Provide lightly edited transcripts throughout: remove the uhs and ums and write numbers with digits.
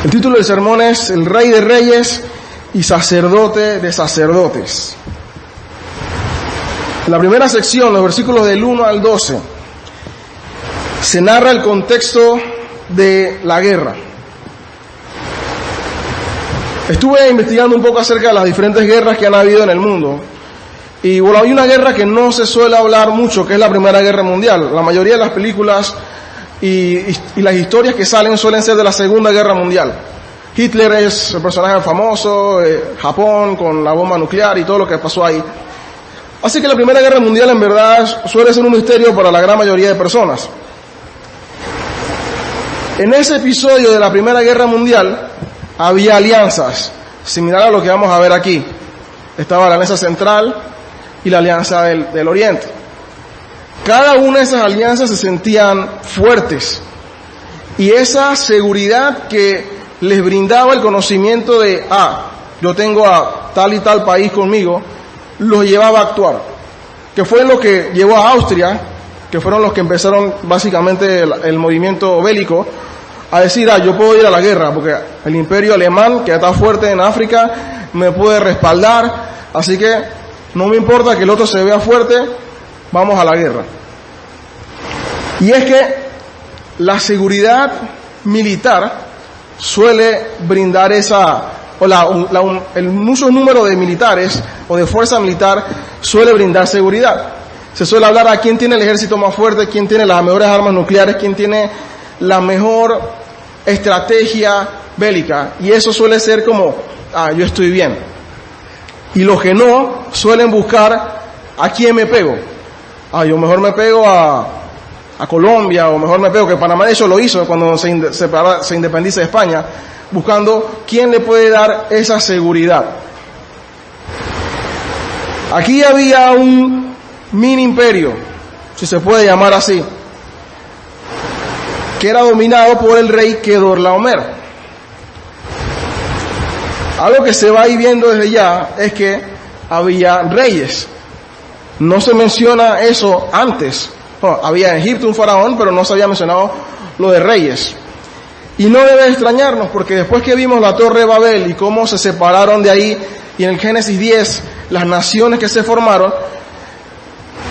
El título del sermón es El Rey de Reyes y Sacerdote de Sacerdotes. En la primera sección, los versículos del 1 al 12, se narra el contexto de la guerra. Estuve investigando un poco acerca de las diferentes guerras que han habido en el mundo. Y bueno, hay una guerra que no se suele hablar mucho, que es la Primera Guerra Mundial. La mayoría de las películas y las historias que salen suelen ser de la Segunda Guerra Mundial. Hitler es el personaje famoso, Japón con la bomba nuclear y todo lo que pasó ahí. Así que la Primera Guerra Mundial en verdad suele ser un misterio para la gran mayoría de personas. En ese episodio de la Primera Guerra Mundial había alianzas, similar a lo que vamos a ver aquí. Estaba la Alianza Central y la Alianza del Oriente. Cada una de esas alianzas se sentían fuertes. Y esa seguridad que les brindaba el conocimiento de, yo tengo a tal y tal país conmigo, los llevaba a actuar. Que fue lo que llevó a Austria, que fueron los que empezaron básicamente el movimiento bélico, a decir, yo puedo ir a la guerra, porque el imperio alemán, que está fuerte en África, me puede respaldar, así que no me importa que el otro se vea fuerte, vamos a la guerra. Y es que la seguridad militar suele brindar el mucho número de militares o de fuerza militar suele brindar seguridad. Se suele hablar a quién tiene el ejército más fuerte, quién tiene las mejores armas nucleares, quién tiene la mejor estrategia bélica. Y eso suele ser como, yo estoy bien. Y los que no suelen buscar a quién me pego. Yo mejor me pego a Colombia, o mejor me pego, que Panamá de hecho lo hizo cuando se independiza de España, buscando quién le puede dar esa seguridad. Aquí había un mini imperio, si se puede llamar así, que era dominado por el rey Kedorlaomer. Algo que se va a ir viendo desde ya es que había reyes. No se menciona eso antes. Había en Egipto un faraón, pero no se había mencionado lo de reyes. Y no debe extrañarnos, porque después que vimos la Torre de Babel y cómo se separaron de ahí, y en el Génesis 10, las naciones que se formaron,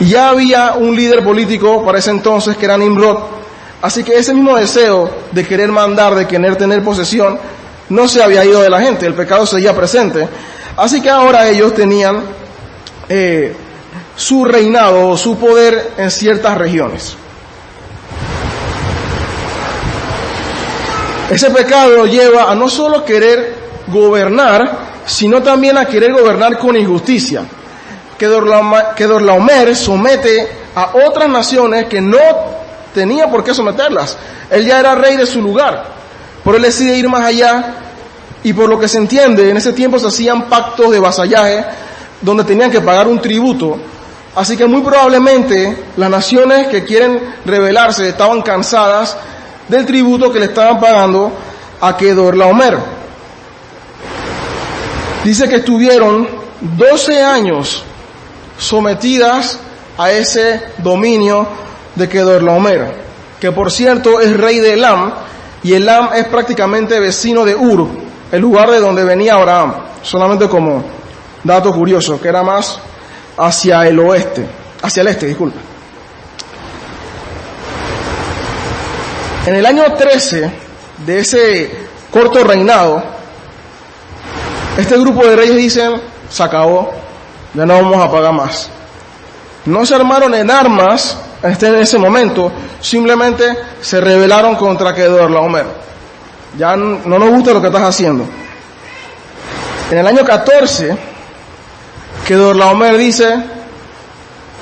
ya había un líder político para ese entonces que era Nimrod. Así que ese mismo deseo de querer mandar, de querer tener posesión, no se había ido de la gente, el pecado seguía presente. Así que ahora ellos tenían su reinado, su poder en ciertas regiones. Ese pecado lleva a no solo querer gobernar, sino también a querer gobernar con injusticia. Kedorlaomer somete a otras naciones que no tenía por qué someterlas. Él ya era rey de su lugar, pero él decide ir más allá, y por lo que se entiende, en ese tiempo se hacían pactos de vasallaje donde tenían que pagar un tributo. Así que muy probablemente las naciones que quieren rebelarse estaban cansadas del tributo que le estaban pagando a Kedorlaomer. Dice que estuvieron 12 años sometidas a ese dominio de Kedorlaomer, que por cierto es rey de Elam, y Elam es prácticamente vecino de Ur, el lugar de donde venía Abraham. Solamente como dato curioso, que era más hacia el este, disculpa. En el año 13 de ese corto reinado, este grupo de reyes dicen, se acabó, ya no vamos a pagar más. No se armaron en armas en ese momento, simplemente se rebelaron contra Kedorlaomer. Ya no nos gusta lo que estás haciendo. En el año 14, Kedorlaomer dice,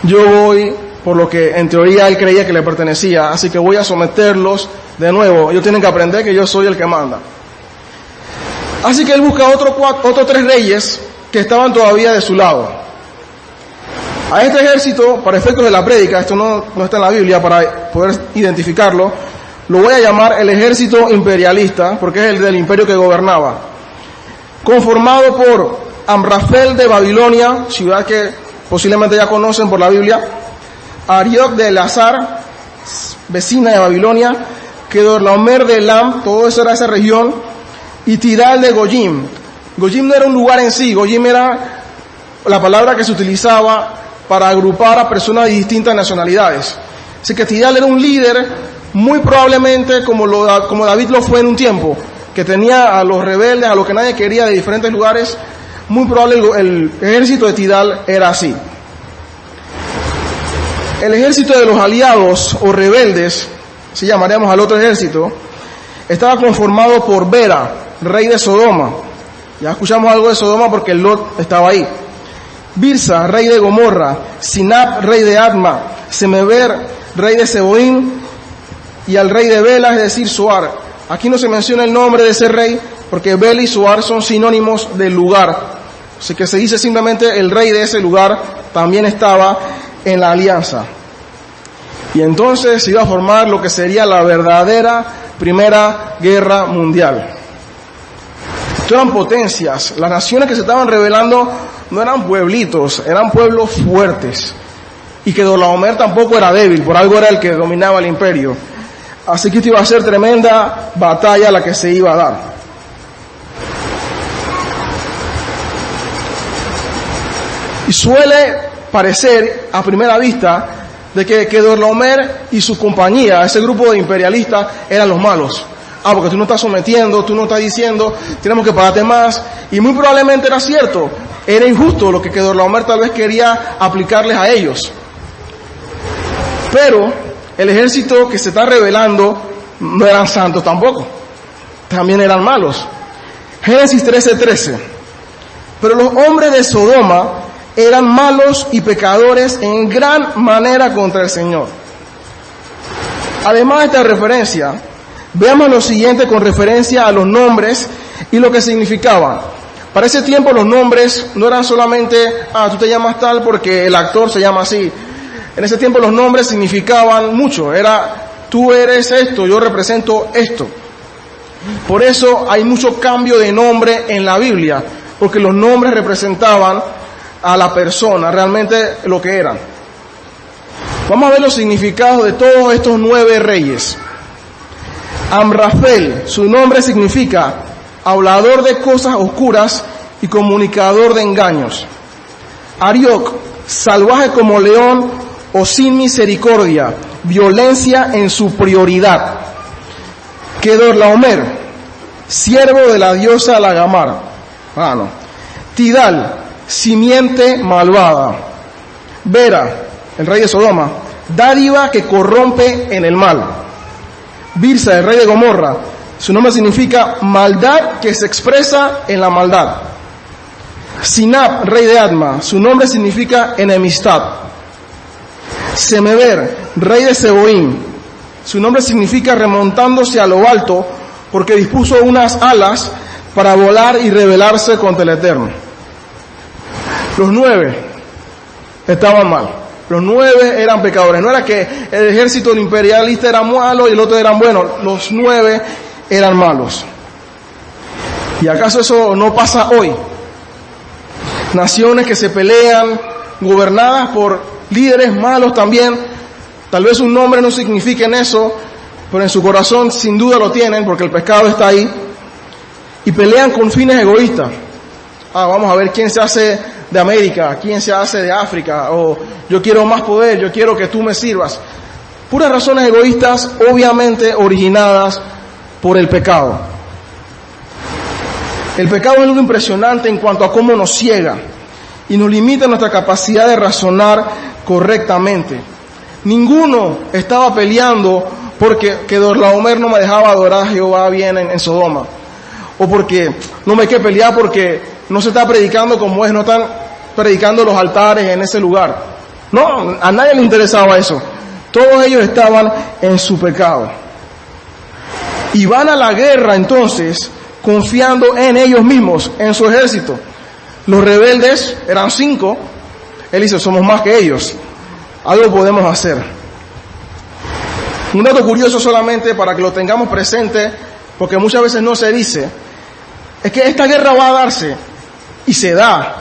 yo voy por lo que en teoría él creía que le pertenecía, así que voy a someterlos de nuevo. Ellos tienen que aprender que yo soy el que manda. Así que él busca otros 3 reyes que estaban todavía de su lado. A este ejército, para efectos de la prédica, esto no está en la Biblia para poder identificarlo, lo voy a llamar el ejército imperialista, porque es el del imperio que gobernaba, conformado por Amrafel de Babilonia, ciudad que posiblemente ya conocen por la Biblia, Arioc de Elazar, vecina de Babilonia, Kedorlaomer de Elam, todo eso era esa región, y Tidal de Goyim. Goyim no era un lugar en sí, Goyim era la palabra que se utilizaba para agrupar a personas de distintas nacionalidades. Así que Tidal era un líder, muy probablemente como David lo fue en un tiempo, que tenía a los rebeldes, a los que nadie quería de diferentes lugares. Muy probable el ejército de Tidal era así. El ejército de los aliados o rebeldes, si llamaríamos al otro ejército, estaba conformado por Bera, rey de Sodoma. Ya escuchamos algo de Sodoma porque Lot estaba ahí. Birsa, rey de Gomorra. Sinab, rey de Adma. Semeber, rey de Seboim. Y al rey de Bela, es decir, Zoar. Aquí no se menciona el nombre de ese rey porque Bela y Zoar son sinónimos del lugar. Así que se dice simplemente el rey de ese lugar también estaba en la alianza. Y entonces se iba a formar lo que sería la verdadera Primera Guerra Mundial. Esto eran potencias. Las naciones que se estaban rebelando no eran pueblitos, eran pueblos fuertes. Y que Kedorlaomer tampoco era débil, por algo era el que dominaba el imperio. Así que esto iba a ser tremenda batalla la que se iba a dar. Y suele parecer a primera vista de que Kedorlaomer y su compañía, ese grupo de imperialistas, eran los malos. Porque tú no estás sometiendo, tú no estás diciendo, tenemos que pagarte más. Y muy probablemente era cierto, era injusto lo que Kedorlaomer tal vez quería aplicarles a ellos. Pero el ejército que se está rebelando no eran santos tampoco, también eran malos. Génesis 13:13. Pero los hombres de Sodoma eran malos y pecadores en gran manera contra el Señor. Además de esta referencia, veamos lo siguiente con referencia a los nombres y lo que significaban. Para ese tiempo los nombres no eran solamente, tú te llamas tal porque el actor se llama así. En ese tiempo los nombres significaban mucho. Era, tú eres esto, yo represento esto. Por eso hay mucho cambio de nombre en la Biblia, porque los nombres representaban a la persona, realmente lo que eran. Vamos a ver los significados de todos estos 9 reyes. Amrafel, su nombre significa hablador de cosas oscuras y comunicador de engaños. Arioc, salvaje como león o sin misericordia, violencia en su prioridad. Kedorlaomer, siervo de la diosa Lagamar. Tidal, simiente malvada. Bera, el rey de Sodoma, dádiva que corrompe en el mal. Birsa, el rey de Gomorra, su nombre significa maldad que se expresa en la maldad. Sinab, rey de Adma, su nombre significa enemistad. Semeber, rey de Seboim, su nombre significa remontándose a lo alto, porque dispuso unas alas para volar y rebelarse contra el Eterno. Los 9 estaban mal. Los 9 eran pecadores. No era que el ejército imperialista era malo y el otro eran buenos. Los 9 eran malos. ¿Y acaso eso no pasa hoy? Naciones que se pelean, gobernadas por líderes malos también. Tal vez un nombre no signifique en eso, pero en su corazón sin duda lo tienen, porque el pecado está ahí. Y pelean con fines egoístas. Vamos a ver quién se hace de América, quién se hace de África, o yo quiero más poder, yo quiero que tú me sirvas. Puras razones egoístas, obviamente originadas por el pecado. El pecado es algo impresionante en cuanto a cómo nos ciega y nos limita nuestra capacidad de razonar correctamente. Ninguno estaba peleando porque Kedorlaomer no me dejaba adorar a Jehová bien en Sodoma, o porque no me hay que pelear porque no se está predicando como es, no están predicando los altares en ese lugar. No, a nadie le interesaba eso. Todos ellos estaban en su pecado. Y van a la guerra entonces confiando en ellos mismos, en su ejército. Los rebeldes eran 5. Él dice, somos más que ellos. Algo podemos hacer. Un dato curioso solamente para que lo tengamos presente, porque muchas veces no se dice, es que esta guerra va a darse, y se da.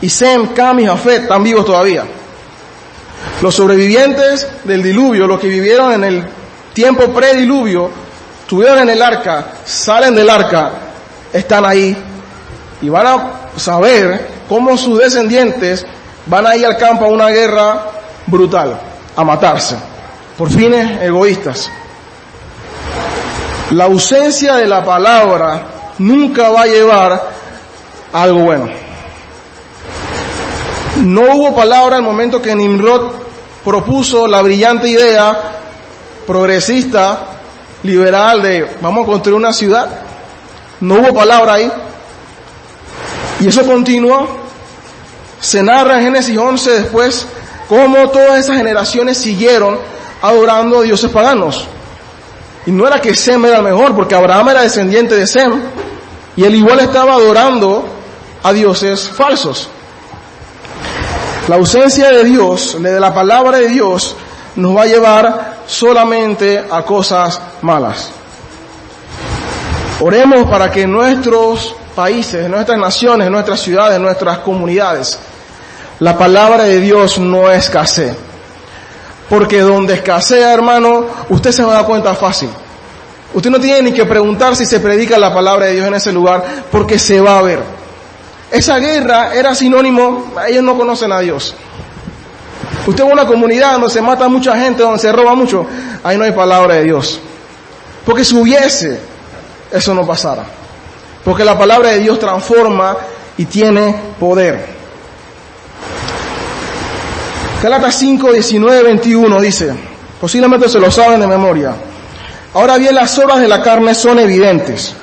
Y Sem, Cam y Jafet están vivos todavía. Los sobrevivientes del diluvio, los que vivieron en el tiempo prediluvio, estuvieron en el arca, salen del arca, están ahí y van a saber cómo sus descendientes van a ir al campo a una guerra brutal, a matarse, por fines egoístas. La ausencia de la palabra nunca va a llevar a algo bueno. No hubo palabra al momento que Nimrod propuso la brillante idea progresista, liberal de vamos a construir una ciudad. No hubo palabra ahí. Y eso continuó. Se narra en Génesis 11 después cómo todas esas generaciones siguieron adorando a dioses paganos. Y no era que Sem era el mejor, porque Abraham era descendiente de Sem, y él igual estaba adorando a dioses falsos. La ausencia de Dios, de la palabra de Dios, nos va a llevar solamente a cosas malas. Oremos para que nuestros países, nuestras naciones, nuestras ciudades, nuestras comunidades, la palabra de Dios no escasee. Porque donde escasea, hermano, usted se va a dar cuenta fácil. Usted no tiene ni que preguntar si se predica la palabra de Dios en ese lugar, porque se va a ver. Esa guerra era sinónimo, ellos no conocen a Dios. Usted va a una comunidad donde se mata mucha gente, donde se roba mucho, ahí no hay palabra de Dios. Porque si hubiese, eso no pasara. Porque la palabra de Dios transforma y tiene poder. Gálatas 5, 19, 21 dice, posiblemente se lo saben de memoria. Ahora bien, las obras de la carne son evidentes.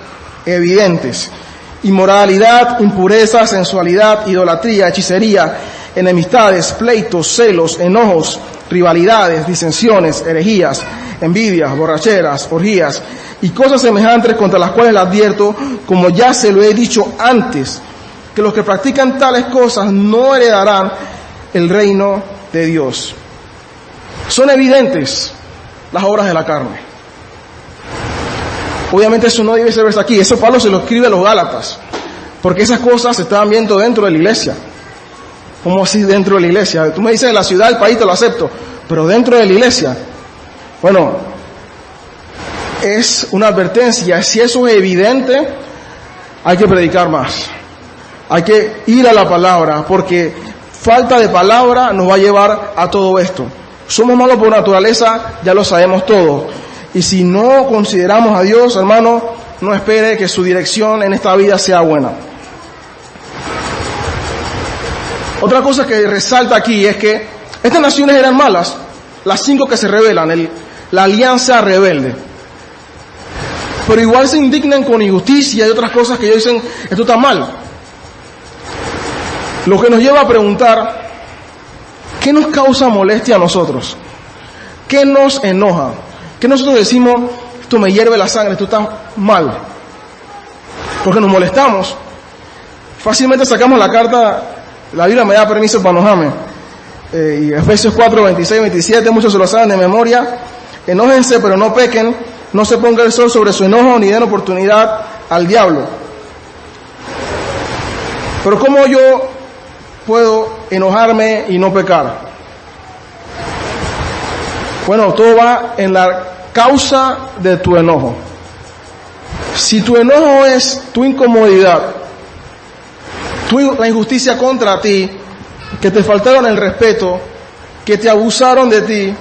Inmoralidad, impureza, sensualidad, idolatría, hechicería, enemistades, pleitos, celos, enojos, rivalidades, disensiones, herejías, envidias, borracheras, orgías y cosas semejantes contra las cuales le advierto, como ya se lo he dicho antes, que los que practican tales cosas no heredarán el reino de Dios. Son evidentes las obras de la carne. Obviamente eso no debe ser verso aquí, eso Pablo se lo escribe a los Gálatas, porque esas cosas se estaban viendo dentro de la iglesia. ¿Cómo así dentro de la iglesia? Tú me dices de la ciudad, el país, te lo acepto, pero dentro de la iglesia, bueno, es una advertencia. Si eso es evidente, hay que predicar más, hay que ir a la palabra, porque falta de palabra nos va a llevar a todo esto. Somos malos por naturaleza, ya lo sabemos todos. Y si no consideramos a Dios, hermano, no espere que su dirección en esta vida sea buena. Otra cosa que resalta aquí es que estas naciones eran malas, las 5 que se rebelan, la alianza rebelde. Pero igual se indignan con injusticia y otras cosas que ellos dicen, esto está mal. Lo que nos lleva a preguntar, ¿qué nos causa molestia a nosotros? ¿Qué nos enoja? ¿Qué nosotros decimos, esto me hierve la sangre, esto está mal? Porque nos molestamos. Fácilmente sacamos la carta, la Biblia me da permiso para enojarme. Y Efesios 4, 26, 27, muchos se lo saben de memoria. Enójense, pero no pequen, no se ponga el sol sobre su enojo, ni den oportunidad al diablo. Pero ¿cómo yo puedo enojarme y no pecar? Bueno, todo va en la causa de tu enojo. Si tu enojo es tu incomodidad, la injusticia contra ti, que te faltaron el respeto, que te abusaron de ti,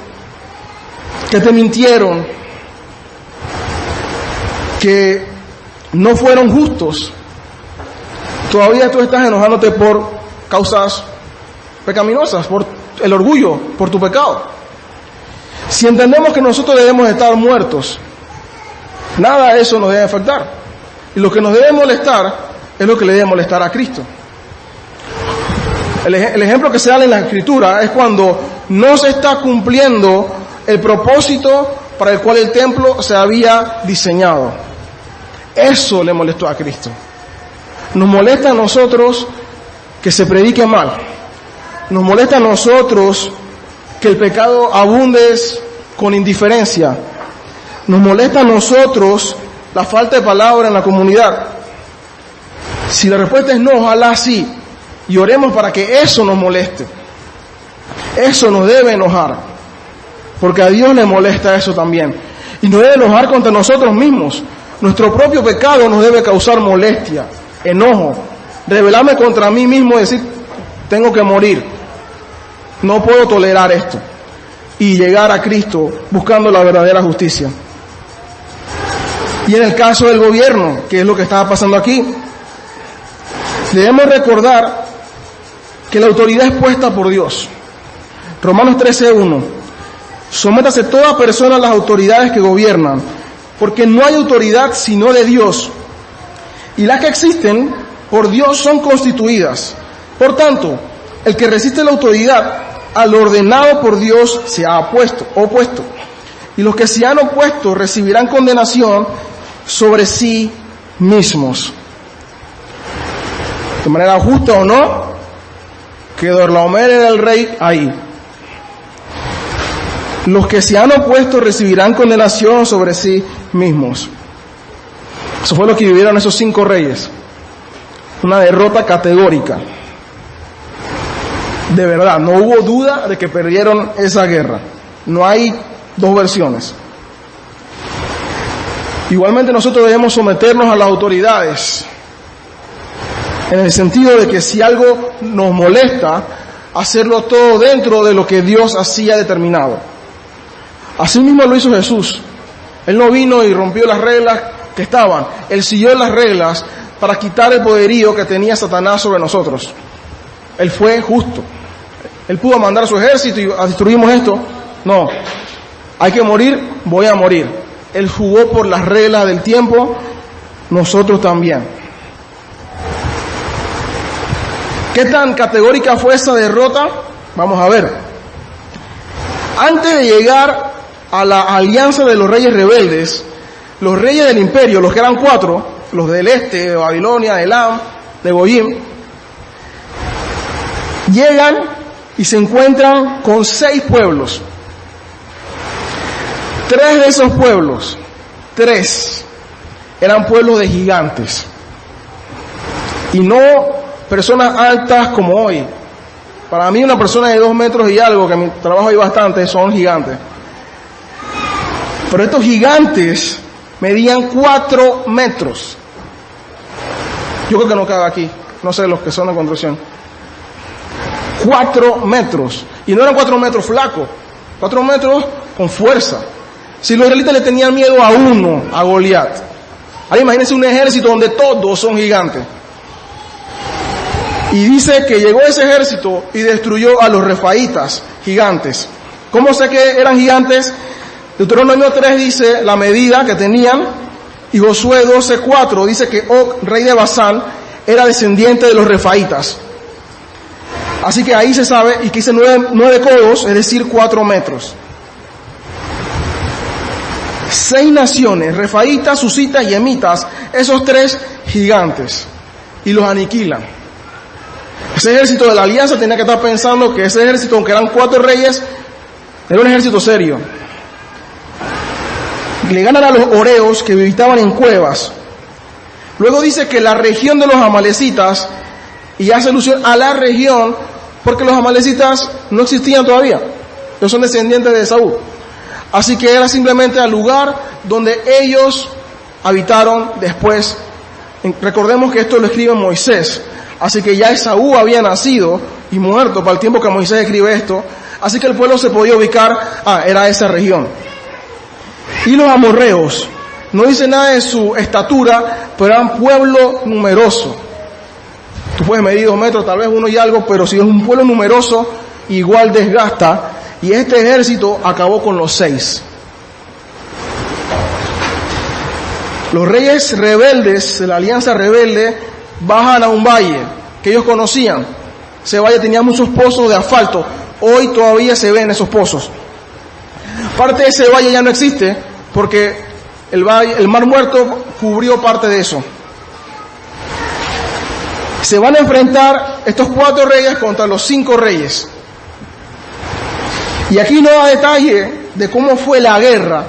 que te mintieron, que no fueron justos, todavía tú estás enojándote por causas pecaminosas, por el orgullo, por tu pecado. Si entendemos que nosotros debemos estar muertos, nada de eso nos debe afectar. Y lo que nos debe molestar es lo que le debe molestar a Cristo. El ejemplo que se da en la Escritura es cuando no se está cumpliendo el propósito para el cual el templo se había diseñado. Eso le molestó a Cristo. Nos molesta a nosotros que se predique mal. Nos molesta a nosotros que el pecado abunde con indiferencia. Nos molesta a nosotros la falta de palabra en la comunidad. Si la respuesta es no, ojalá sí. Y oremos para que eso nos moleste. Eso nos debe enojar. Porque a Dios le molesta eso también. Y nos debe enojar contra nosotros mismos. nuestro propio pecado nos debe causar molestia, enojo, rebelarme contra mí mismo y decir, tengo que morir, no puedo tolerar esto, y llegar a Cristo buscando la verdadera justicia. Y en el caso del gobierno, que es lo que estaba pasando aquí, debemos recordar que la autoridad es puesta por Dios. Romanos 13:1. Sométase toda persona a las autoridades que gobiernan, porque no hay autoridad sino de Dios, y las que existen por Dios son constituidas. Por tanto, el que resiste la autoridad a lo ordenado por Dios se ha opuesto, y los que se han opuesto recibirán condenación sobre sí mismos. De manera justa o no, Kedorlaomer era el rey ahí. Los que se han opuesto recibirán condenación sobre sí mismos. Eso fue lo que vivieron esos 5 reyes. Una derrota categórica. De verdad, no hubo duda de que perdieron esa guerra. No hay dos versiones. Igualmente nosotros debemos someternos a las autoridades, en el sentido de que si algo nos molesta, hacerlo todo dentro de lo que Dios así ha determinado. Así mismo lo hizo Jesús. Él no vino y rompió las reglas que estaban. Él siguió las reglas para quitar el poderío que tenía Satanás sobre nosotros. Él fue justo. Él pudo mandar a su ejército y destruimos esto. No. Hay que morir, voy a morir. Él jugó por las reglas del tiempo, nosotros también. ¿Qué tan categórica fue esa derrota? Vamos a ver. Antes de llegar a la alianza de los reyes rebeldes, los reyes del imperio, los que eran 4, los del este, de Babilonia, de Elam, de Goyim, llegan y se encuentran con 6 pueblos. 3 de esos pueblos, 3, eran pueblos de gigantes. Y no personas altas como hoy. Para mí una persona de 2 metros y algo, que en mi trabajo hay bastante, son gigantes. Pero estos gigantes medían 4 metros. Yo creo que no cabe aquí, no sé los que son de construcción. 4 metros. Y no eran 4 metros flacos, 4 metros con fuerza. Si los israelitas le tenían miedo a uno, a Goliat. Ahora imagínense un ejército donde todos son gigantes. Y dice que llegó ese ejército y destruyó a los refaitas, gigantes. ¿Cómo sé que eran gigantes? Deuteronomio 3 dice la medida que tenían, y Josué 12:4 dice que Og, rey de Basán, era descendiente de los refaitas. Así que ahí se sabe, y que dice 9 codos, es decir, 4 metros. 6 naciones, refaitas, susitas y emitas, esos 3 gigantes, y los aniquilan. Ese ejército de la alianza tenía que estar pensando que ese ejército, aunque eran 4 reyes, era un ejército serio. Le ganan a los oreos que habitaban en cuevas. Luego dice que la región de los amalecitas, y hace alusión a la región, porque los amalecitas no existían todavía. Ellos son descendientes de Esaú. Así que era simplemente el lugar donde ellos habitaron después. Recordemos que esto lo escribe Moisés. Así que ya Esaú había nacido y muerto para el tiempo que Moisés escribe esto. Así que el pueblo se podía ubicar, era esa región. Y los amorreos, no dice nada de su estatura, pero eran pueblo numeroso. Tú puedes medir 2 metros, tal vez 1 y algo, pero si es un pueblo numeroso, igual desgasta. Y este ejército acabó con los 6. Los reyes rebeldes de la alianza rebelde bajan a un valle que ellos conocían. Ese valle tenía muchos pozos de asfalto. Hoy todavía se ven esos pozos. Parte de ese valle ya no existe porque el Mar Muerto cubrió parte de eso. Se van a enfrentar estos 4 reyes contra los 5 reyes. Y aquí no da detalle de cómo fue la guerra.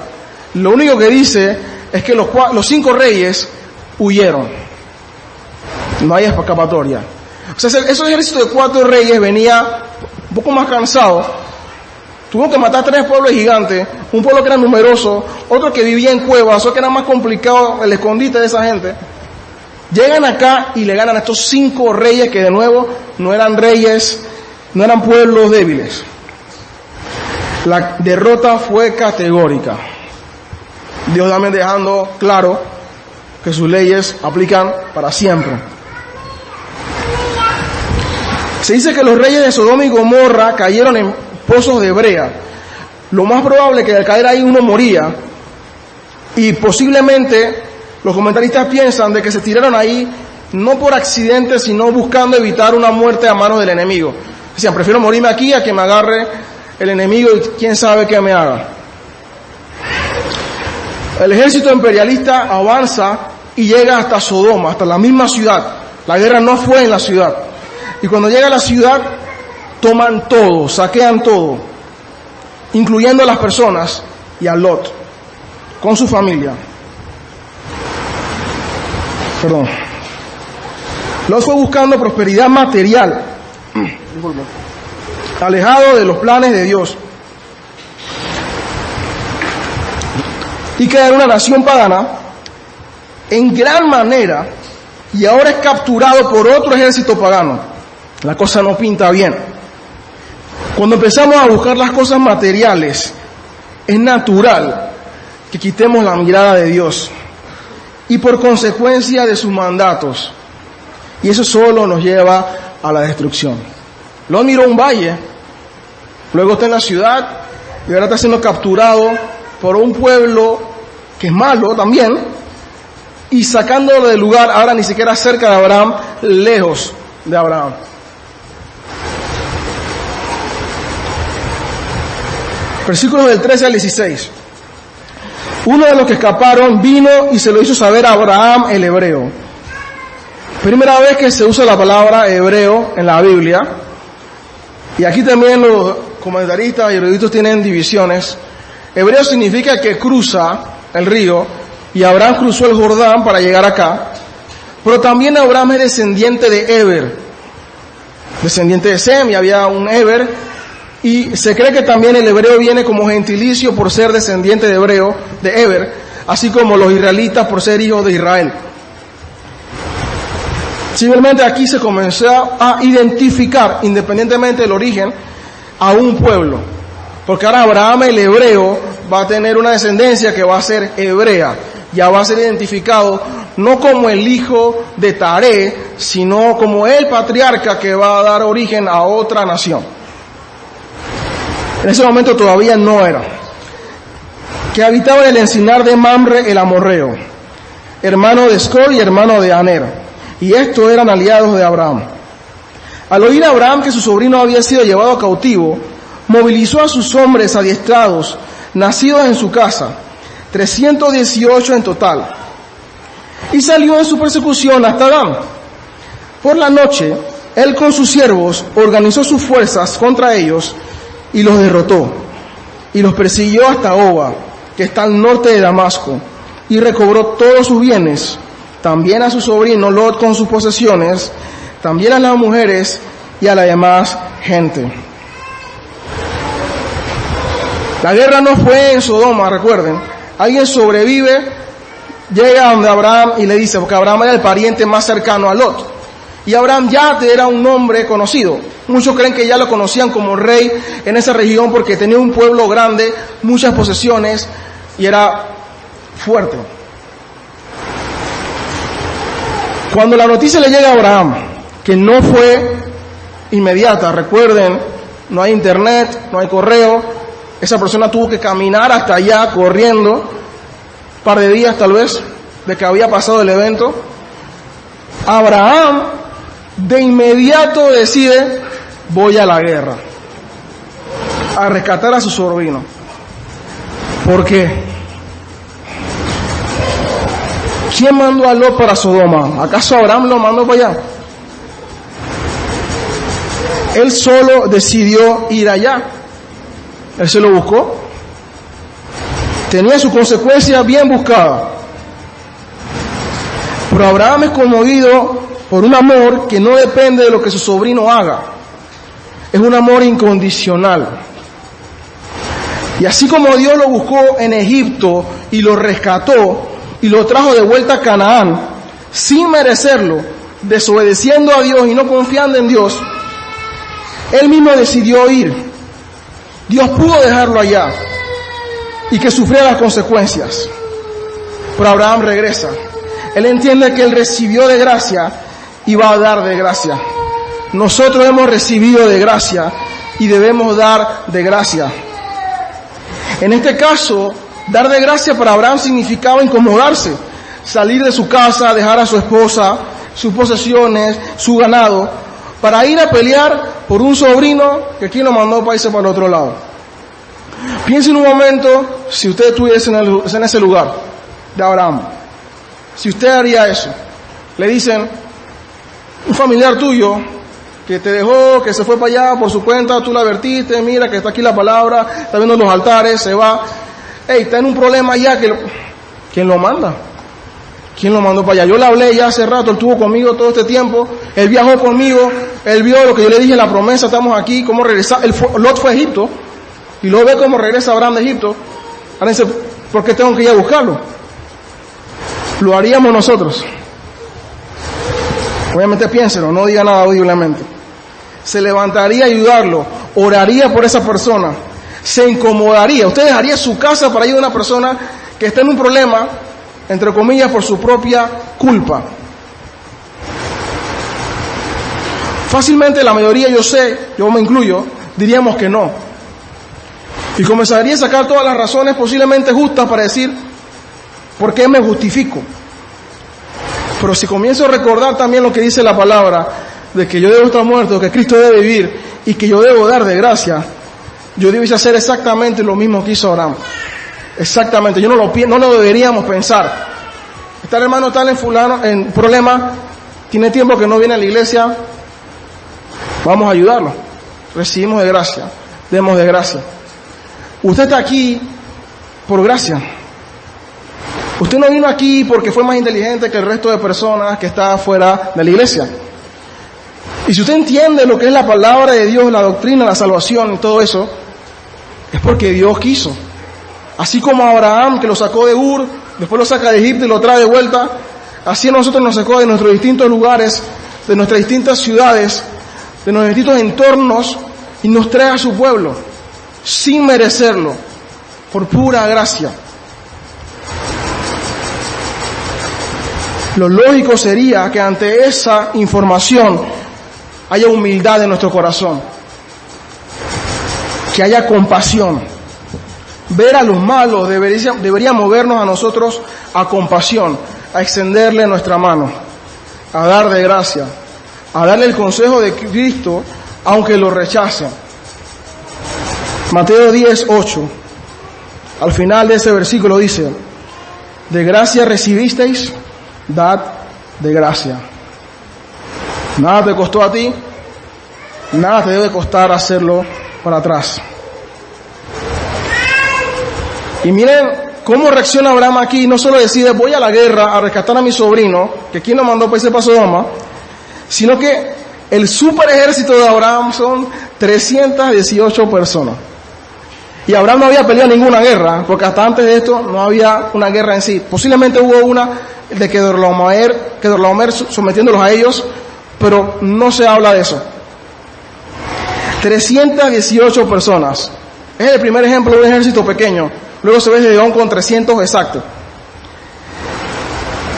Lo único que dice es que los 5 reyes huyeron. No hay escapatoria. O sea, esos ejércitos de 4 reyes venía un poco más cansado Tuvo que matar 3 pueblos gigantes, un pueblo que era numeroso, otro que vivía en cuevas, otro que era más complicado el escondite de esa gente. Llegan acá y le ganan a estos 5 reyes que de nuevo no eran reyes, no eran pueblos débiles. La derrota fue categórica. Dios también dejando claro que sus leyes aplican para siempre. Se dice que los reyes de Sodoma y Gomorra cayeron en pozos de brea. Lo más probable es que al caer ahí uno moría. Y posiblemente los comentaristas piensan de que se tiraron ahí no por accidente, sino buscando evitar una muerte a manos del enemigo. Decían, prefiero morirme aquí a que me agarre el enemigo y quién sabe qué me haga. El ejército imperialista avanza y llega hasta Sodoma, hasta la misma ciudad. La guerra no fue en la ciudad. Y cuando llega a la ciudad, toman todo, saquean todo, incluyendo a las personas y a Lot, con su familia. Lot fue buscando prosperidad material, alejado de los planes de Dios. Y queda en una nación pagana en gran manera, y ahora es capturado por otro ejército pagano. La cosa no pinta bien. Cuando empezamos a buscar las cosas materiales, es natural que quitemos la mirada de Dios y por consecuencia de sus mandatos. Y eso solo nos lleva a la destrucción. Lot miró un valle, luego está en la ciudad y ahora está siendo capturado por un pueblo que es malo también, y sacándolo del lugar, ahora ni siquiera cerca de Abraham, lejos de Abraham. Versículos del 13 al 16. Uno de los que escaparon vino y se lo hizo saber a Abraham el hebreo. Primera vez que se usa la palabra hebreo en la Biblia. Y aquí también los comentaristas y eruditos tienen divisiones. Hebreo significa que cruza el río, y Abraham cruzó el Jordán para llegar acá. Pero también Abraham es descendiente de Eber, descendiente de Sem, y había un Eber. Y se cree que también el hebreo viene como gentilicio por ser descendiente de hebreo, de Eber, así como los israelitas por ser hijos de Israel. Simplemente aquí se comenzó a identificar, independientemente del origen, a un pueblo. Porque ahora Abraham el hebreo va a tener una descendencia que va a ser hebrea. Ya va a ser identificado no como el hijo de Taré, sino como el patriarca que va a dar origen a otra nación. En ese momento todavía no era. Que habitaba en el encinar de Mamre el amorreo, hermano de Escol y hermano de Aner. Y estos eran aliados de Abraham. Al oír a Abraham que su sobrino había sido llevado cautivo, movilizó a sus hombres adiestrados, nacidos en su casa, 318 en total, y salió en su persecución hasta Dan. Por la noche, él con sus siervos organizó sus fuerzas contra ellos y los derrotó, y los persiguió hasta Oba, que está al norte de Damasco, y recobró todos sus bienes, también a su sobrino Lot con sus posesiones, también a las mujeres y a la demás gente. La guerra no fue en Sodoma, recuerden. Alguien sobrevive, llega donde Abraham y le dice, porque Abraham era el pariente más cercano a Lot. Y Abraham ya era un nombre conocido. Muchos creen que ya lo conocían como rey en esa región porque tenía un pueblo grande, muchas posesiones y era fuerte. Cuando la noticia le llega a Abraham, que no fue inmediata, recuerden, no hay internet, no hay correo, esa persona tuvo que caminar hasta allá corriendo, un par de días tal vez, de que había pasado el evento. Abraham de inmediato decide, voy a la guerra, a rescatar a su sobrino. ¿Por qué? ¿Quién mandó a Lot para Sodoma? ¿Acaso Abraham lo mandó para allá? Él solo decidió ir allá. Él se lo buscó. Tenía su consecuencia bien buscada. Pero Abraham es conmovido por un amor que no depende de lo que su sobrino haga. Es un amor incondicional. Y así como Dios lo buscó en Egipto y lo rescató y lo trajo de vuelta a Canaán, sin merecerlo, desobedeciendo a Dios y no confiando en Dios, Él mismo decidió ir. Dios pudo dejarlo allá y que sufriera las consecuencias. Pero Abraham regresa. Él entiende que Él recibió de gracia y va a dar de gracia. Nosotros hemos recibido de gracia y debemos dar de gracia. En este caso, dar de gracia para Abraham significaba incomodarse, salir de su casa, dejar a su esposa, sus posesiones, su ganado, para ir a pelear por un sobrino que quien lo mandó para irse para el otro lado. Piensen un momento si usted estuviese en ese lugar de Abraham. Si usted haría eso, le dicen, un familiar tuyo que te dejó, que se fue para allá por su cuenta, tú la advertiste, mira que está aquí la palabra, está viendo los altares, se va, está en un problema allá, ¿quién lo manda? ¿Quién lo mandó para allá? Yo le hablé ya hace rato, él estuvo conmigo todo este tiempo, él viajó conmigo, él vio lo que yo le dije en la promesa, estamos aquí, cómo regresar, Lot fue a Egipto, y luego ve cómo regresa Abraham de Egipto. Ahora dice, ¿por qué tengo que ir a buscarlo? Lo haríamos nosotros. Obviamente piénselo, no diga nada audiblemente. Se levantaría a ayudarlo, oraría por esa persona, se incomodaría. Usted dejaría su casa para ayudar a una persona que está en un problema, entre comillas, por su propia culpa. Fácilmente la mayoría, yo me incluyo, diríamos que no. Y comenzaría a sacar todas las razones posiblemente justas para decir, ¿por qué me justifico? Pero si comienzo a recordar también lo que dice la palabra, de que yo debo estar muerto, que Cristo debe vivir y que yo debo dar de gracia, yo debo hacer exactamente lo mismo que hizo Abraham. Exactamente, no lo deberíamos pensar. Está el hermano tal en problema, tiene tiempo que no viene a la iglesia, vamos a ayudarlo. Recibimos de gracia, demos de gracia. Usted está aquí por gracia. Usted no vino aquí porque fue más inteligente que el resto de personas que está fuera de la iglesia. Y si usted entiende lo que es la palabra de Dios, la doctrina, la salvación y todo eso, es porque Dios quiso. Así como Abraham, que lo sacó de Ur, después lo saca de Egipto y lo trae de vuelta, así a nosotros nos sacó de nuestros distintos lugares, de nuestras distintas ciudades, de nuestros distintos entornos, y nos trae a su pueblo, sin merecerlo, por pura gracia. Lo lógico sería que ante esa información haya humildad en nuestro corazón, que haya compasión. Ver a los malos debería movernos a nosotros a compasión, a extenderle nuestra mano, a dar de gracia, a darle el consejo de Cristo, aunque lo rechacen. Mateo 10:8, al final de ese versículo dice, de gracia recibisteis, dad de gracia. Nada te costó a ti, nada te debe costar hacerlo para atrás. Y miren cómo reacciona Abraham aquí. No solo decide, voy a la guerra a rescatar a mi sobrino, que quien lo mandó para irse para Sodoma, sino que el super ejército de Abraham son 318 personas. Y Abraham no había peleado ninguna guerra, porque hasta antes de esto no había una guerra en sí. Posiblemente hubo una de Kedorlaomer sometiéndolos a ellos, pero no se habla de eso. 318 personas. Es el primer ejemplo de un ejército pequeño. Luego se ve Gedeón con 300 exactos.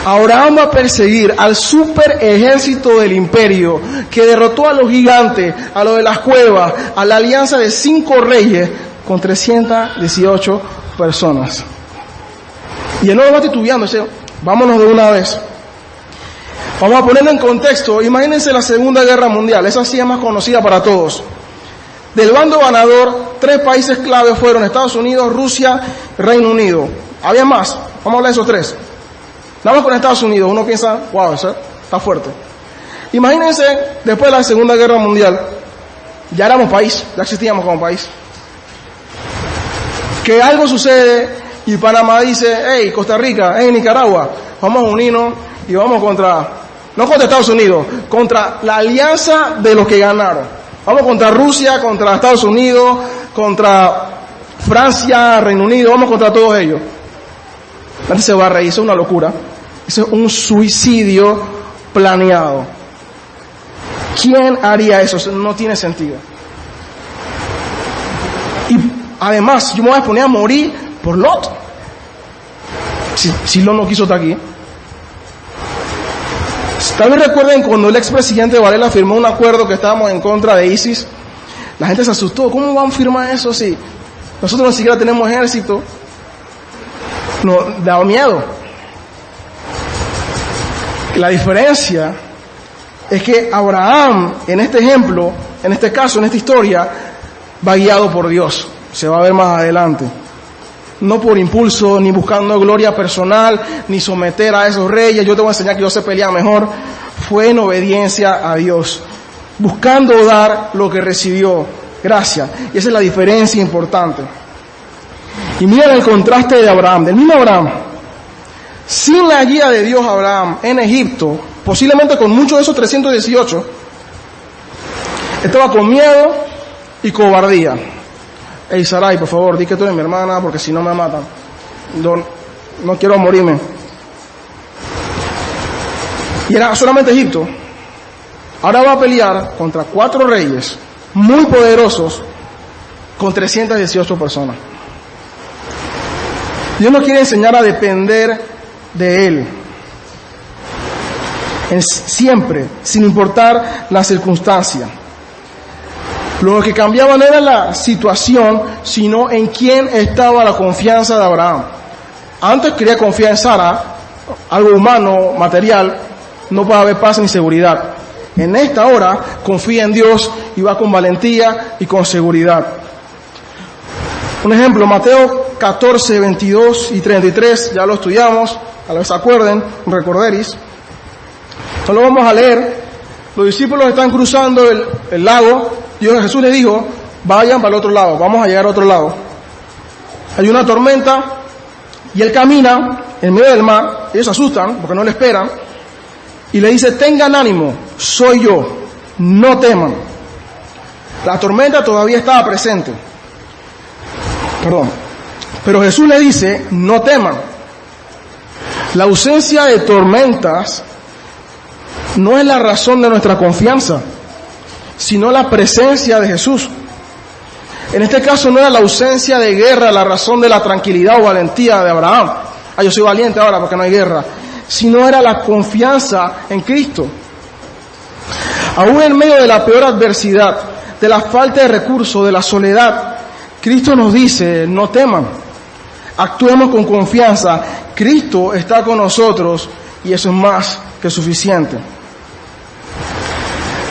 Abraham va a perseguir al super ejército del imperio que derrotó a los gigantes, a los de las cuevas, a la alianza de 5 reyes con 318 personas. Y él no lo va titubeando, dice, vámonos de una vez. Vamos a ponerlo en contexto. Imagínense la Segunda Guerra Mundial, esa sí es más conocida para todos. Del bando ganador, 3 países clave fueron Estados Unidos, Rusia, Reino Unido. Había más, vamos a hablar de esos 3. Nada más con Estados Unidos, uno piensa, wow, eso está fuerte. Imagínense, después de la Segunda Guerra Mundial, ya éramos país, ya existíamos como país. Que algo sucede y Panamá dice, hey, Costa Rica, hey, Nicaragua, vamos a unirnos y vamos no contra Estados Unidos, contra la alianza de los que ganaron. Vamos contra Rusia, contra Estados Unidos, contra Francia, Reino Unido, vamos contra todos ellos. La gente se va a reír, eso es una locura. Eso es un suicidio planeado. ¿Quién haría eso? Eso no tiene sentido. Y además, yo me voy a poner a morir por Lot. Si Lot no quiso estar aquí. Tal vez recuerden cuando el expresidente Varela firmó un acuerdo que estábamos en contra de ISIS. La gente se asustó. ¿Cómo van a firmar eso si nosotros ni siquiera tenemos ejército? Nos da miedo. La diferencia es que Abraham, en este ejemplo, en este caso, en esta historia, va guiado por Dios. Se va a ver más adelante. No por impulso, ni buscando gloria personal, ni someter a esos reyes. Yo te voy a enseñar que yo sé pelear mejor. Fue en obediencia a Dios, buscando dar lo que recibió. Gracias. Y esa es la diferencia importante. Y miren el contraste de Abraham, del mismo Abraham. Sin la guía de Dios, Abraham, en Egipto, posiblemente con muchos de esos 318, estaba con miedo y cobardía. Ey, Sarai, por favor, di que tú eres mi hermana, porque si no me matan. No quiero morirme. Y era solamente Egipto. Ahora va a pelear contra 4 reyes muy poderosos con 318 personas. Dios nos quiere enseñar a depender de Él. Siempre, sin importar la circunstancia. Lo que cambiaba no era la situación, sino en quién estaba la confianza de Abraham. Antes quería confiar en Sara, algo humano, material, no puede haber paz ni seguridad. En esta hora confía en Dios y va con valentía y con seguridad. Un ejemplo, Mateo 14, 22 y 33, ya lo estudiamos, a vez acuerden, recorderis. No lo vamos a leer. Los discípulos están cruzando el lago. Jesús les dijo, vayan para el otro lado, vamos a llegar al otro lado. Hay una tormenta y él camina en medio del mar. Ellos se asustan porque no le esperan y le dice, tengan ánimo, soy yo, no teman. La tormenta todavía estaba presente. Pero Jesús le dice, no teman. La ausencia de tormentas no es la razón de nuestra confianza, sino la presencia de Jesús. En este caso no era la ausencia de guerra la razón de la tranquilidad o valentía de Abraham. Yo soy valiente ahora porque no hay guerra. Sino era la confianza en Cristo. Aún en medio de la peor adversidad, de la falta de recursos, de la soledad, Cristo nos dice, no teman, actuemos con confianza. Cristo está con nosotros y eso es más que suficiente.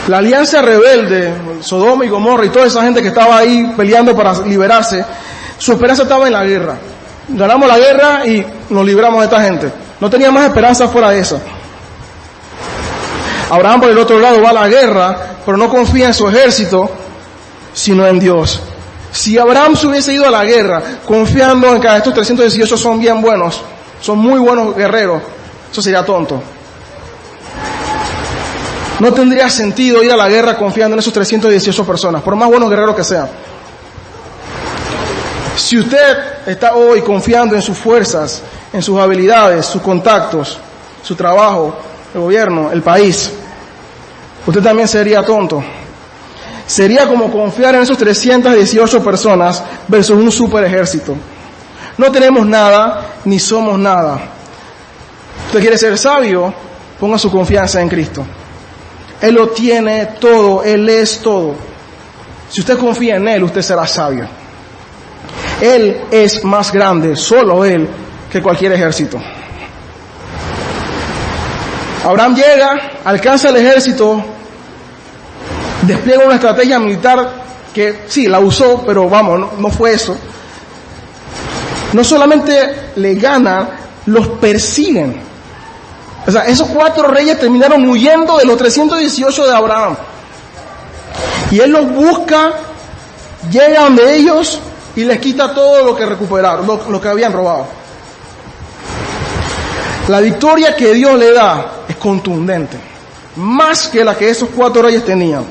La alianza rebelde, Sodoma y Gomorra y toda esa gente que estaba ahí peleando para liberarse, su esperanza estaba en la guerra. Ganamos la guerra y nos libramos de esta gente. No tenía más esperanza fuera de esa. Abraham por el otro lado va a la guerra, pero no confía en su ejército, sino en Dios. Si Abraham se hubiese ido a la guerra confiando en que estos 318 son bien buenos, son muy buenos guerreros, eso sería tonto. No tendría sentido ir a la guerra confiando en esos 318 personas, por más buenos guerreros que sean. Si usted está hoy confiando en sus fuerzas, en sus habilidades, sus contactos, su trabajo, el gobierno, el país, usted también sería tonto. Sería como confiar en esos 318 personas versus un super ejército. No tenemos nada, ni somos nada. Usted quiere ser sabio, ponga su confianza en Cristo. Él lo tiene todo, Él es todo. Si usted confía en Él, usted será sabio. Él es más grande, solo Él, que cualquier ejército. Abraham llega, alcanza el ejército, despliega una estrategia militar que sí, la usó, pero no fue eso. No solamente le ganan, los persiguen. O sea, esos 4 reyes terminaron huyendo de los 318 de Abraham. Y él los busca, llega donde ellos y les quita todo lo que recuperaron, lo que habían robado. La victoria que Dios le da es contundente, más que la que esos 4 reyes tenían.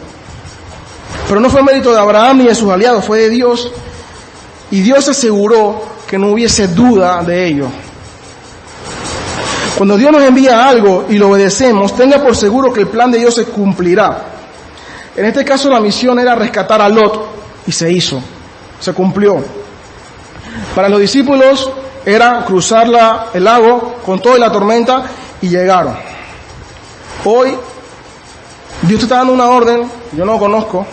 Pero no fue mérito de Abraham ni de sus aliados, fue de Dios. y Dios aseguró que no hubiese duda de ello. Cuando Dios nos envía algo y lo obedecemos, tenga por seguro que el plan de Dios se cumplirá. En este caso la misión era rescatar a Lot y se hizo, se cumplió. Para los discípulos era cruzar el lago con toda la tormenta y llegaron. Hoy Dios te está dando una orden, yo no lo conozco,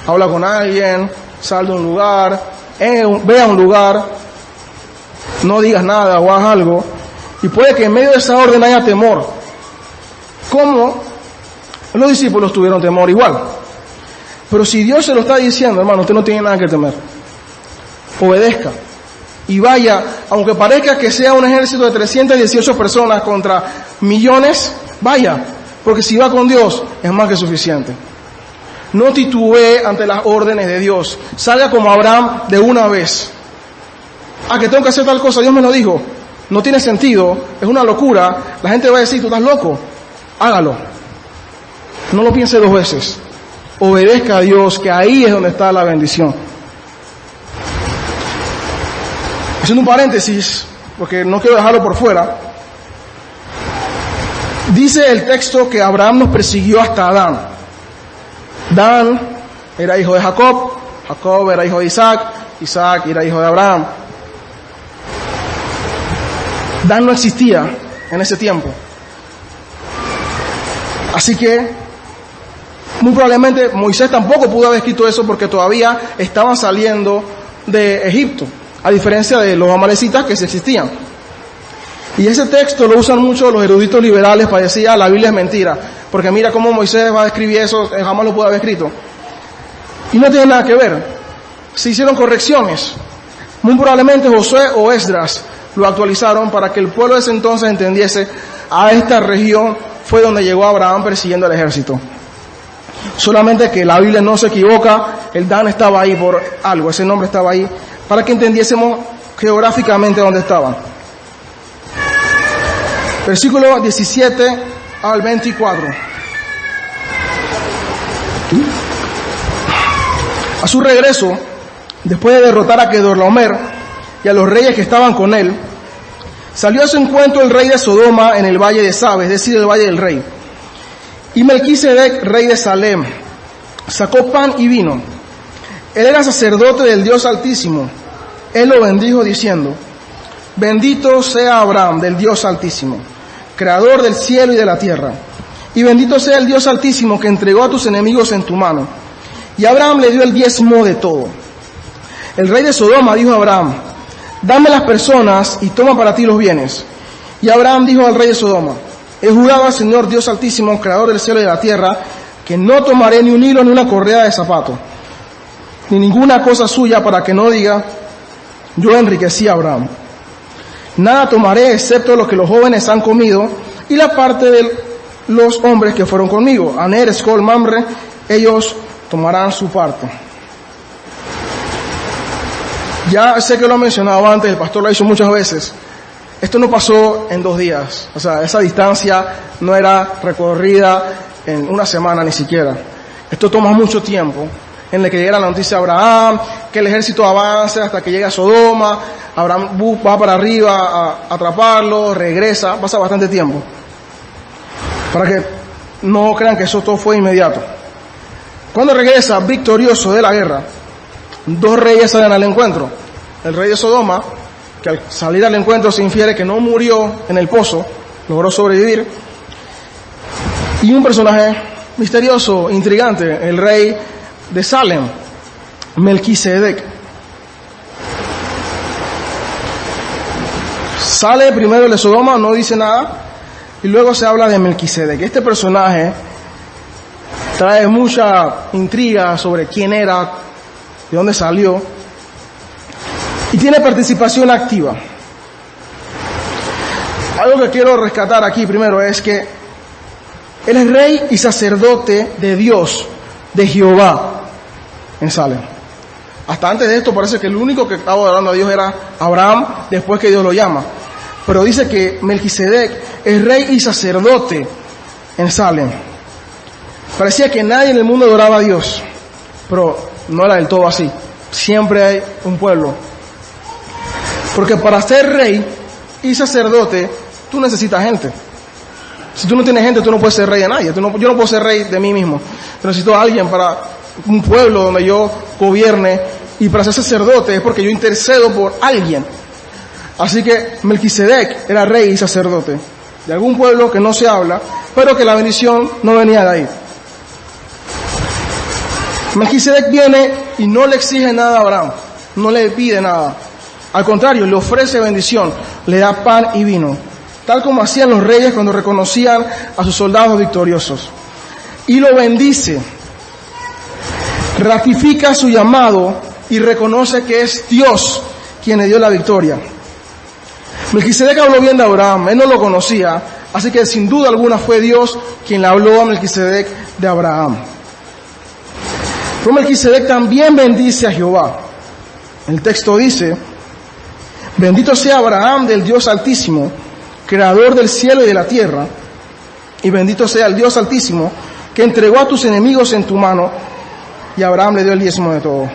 habla con alguien, sal de un lugar, ve a un lugar, no digas nada o haz algo, y puede que en medio de esa orden haya temor. ¿Cómo? Los discípulos tuvieron temor igual. Pero si Dios se lo está diciendo, hermano, usted no tiene nada que temer. Obedezca. Y vaya, aunque parezca que sea un ejército de 318 personas contra millones, vaya. Porque si va con Dios, es más que suficiente. No titubee ante las órdenes de Dios. Salga como Abraham de una vez. Que tengo que hacer tal cosa, Dios me lo dijo. No tiene sentido, es una locura. La gente va a decir, tú estás loco. Hágalo. No lo piense dos veces. Obedezca a Dios, que ahí es donde está la bendición. Haciendo un paréntesis, porque no quiero dejarlo por fuera. Dice el texto que Abraham nos persiguió hasta Dan. Dan era hijo de Jacob, Jacob era hijo de Isaac, Isaac era hijo de Abraham. Dan no existía en ese tiempo. Así que, muy probablemente Moisés tampoco pudo haber escrito eso porque todavía estaban saliendo de Egipto, a diferencia de los amalecitas que sí existían. Y ese texto lo usan mucho los eruditos liberales para decir, la Biblia es mentira, porque mira cómo Moisés va a escribir eso, jamás lo pudo haber escrito. Y no tiene nada que ver. Se hicieron correcciones. Muy probablemente Josué o Esdras lo actualizaron para que el pueblo de ese entonces entendiese, a esta región fue donde llegó Abraham persiguiendo al ejército. Solamente que la Biblia no se equivoca, el Dan estaba ahí por algo, ese nombre estaba ahí, para que entendiésemos geográficamente dónde estaban. Versículo 17 al 24. A su regreso, después de derrotar a Kedorlaomer y a los reyes que estaban con él, salió a su encuentro el rey de Sodoma en el valle de Sabe, es decir, el valle del rey. Y Melquisedec, rey de Salem, sacó pan y vino. Él era sacerdote del Dios Altísimo. Él lo bendijo diciendo, bendito sea Abraham del Dios Altísimo, creador del cielo y de la tierra. Y bendito sea el Dios Altísimo que entregó a tus enemigos en tu mano. Y Abraham le dio el diezmo de todo. El rey de Sodoma dijo a Abraham, dame las personas y toma para ti los bienes. Y Abraham dijo al rey de Sodoma, he jurado al Señor Dios Altísimo, creador del cielo y de la tierra, que no tomaré ni un hilo ni una correa de zapato, ni ninguna cosa suya para que no diga, yo enriquecí a Abraham. Nada tomaré excepto lo que los jóvenes han comido y la parte de los hombres que fueron conmigo, Aner, Escol, Mamre, ellos tomarán su parte. Ya sé que lo he mencionado antes, el pastor lo ha dicho muchas veces. Esto no pasó en 2 días, o sea, esa distancia no era recorrida en una semana ni siquiera. Esto toma mucho tiempo, en el que llega la noticia de Abraham, que el ejército avance hasta que llega a Sodoma, Abraham va para arriba a atraparlo, regresa, pasa bastante tiempo. Para que no crean que eso todo fue inmediato. Cuando regresa victorioso de la guerra, 2 reyes salen al encuentro. El rey de Sodoma, que al salir al encuentro se infiere que no murió en el pozo, logró sobrevivir. Y un personaje misterioso, intrigante, el rey de Salem, Melquisedec. Sale primero el de Sodoma, no dice nada, y luego se habla de Melquisedec. Este personaje trae mucha intriga sobre quién era, de dónde salió, y tiene participación activa. Algo que quiero rescatar aquí primero es que él es rey y sacerdote de Dios, de Jehová, en Salem. Hasta antes de esto parece que el único que estaba adorando a Dios era Abraham, después que Dios lo llama. Pero dice que Melquisedec es rey y sacerdote en Salem. Parecía que nadie en el mundo adoraba a Dios, pero no era del todo así. siempre hay un pueblo. Porque para ser rey y sacerdote, tú necesitas gente. Si tú no tienes gente, tú no puedes ser rey de nadie. Yo no puedo ser rey de mí mismo. Yo necesito a alguien para un pueblo donde yo gobierne. Y para ser sacerdote es porque yo intercedo por alguien. Así que Melquisedec era rey y sacerdote de algún pueblo que no se habla, pero que la bendición no venía de ahí. Melquisedec viene y no le exige nada a Abraham, no le pide nada. Al contrario, le ofrece bendición, le da pan y vino, tal como hacían los reyes cuando reconocían a sus soldados victoriosos. Y lo bendice, ratifica su llamado y reconoce que es Dios quien le dio la victoria. Melquisedec habló bien de Abraham, él no lo conocía, así que sin duda alguna fue Dios quien le habló a Melquisedec de Abraham. Pero Melquisedec también bendice a Jehová. El texto dice: bendito sea Abraham del Dios Altísimo, creador del cielo y de la tierra, y bendito sea el Dios Altísimo, que entregó a tus enemigos en tu mano, y Abraham le dio el diezmo de todo.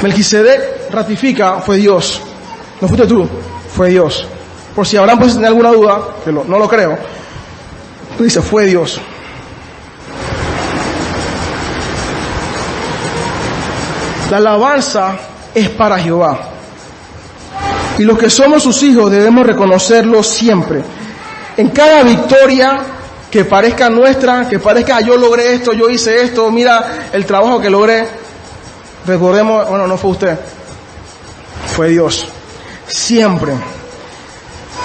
Melquisedec ratifica, fue Dios. No fuiste tú, fue Dios. Por si Abraham puede tener alguna duda, que no lo creo, dice, fue Dios. La alabanza es para Jehová. Y los que somos sus hijos debemos reconocerlo siempre. En cada victoria que parezca nuestra, que parezca yo logré esto, yo hice esto, mira el trabajo que logré, recordemos, bueno, no fue usted, fue Dios. Siempre.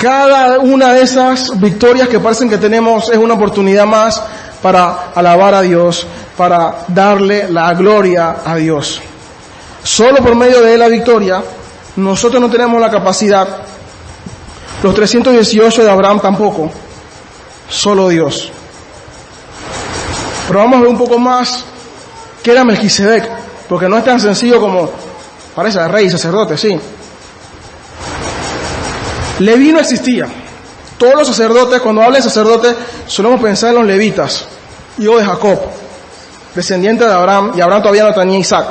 Cada una de esas victorias que parecen que tenemos es una oportunidad más para alabar a Dios, para darle la gloria a Dios. Solo por medio de la victoria, nosotros no tenemos la capacidad, los 318 de Abraham tampoco, solo Dios. Pero vamos a ver un poco más qué era Melquisedec, porque no es tan sencillo como parece rey y sacerdote, sí. Leví no existía. Todos los sacerdotes, cuando hablan de sacerdotes, solemos pensar en los levitas, hijo de Jacob, descendiente de Abraham, y Abraham todavía no tenía Isaac.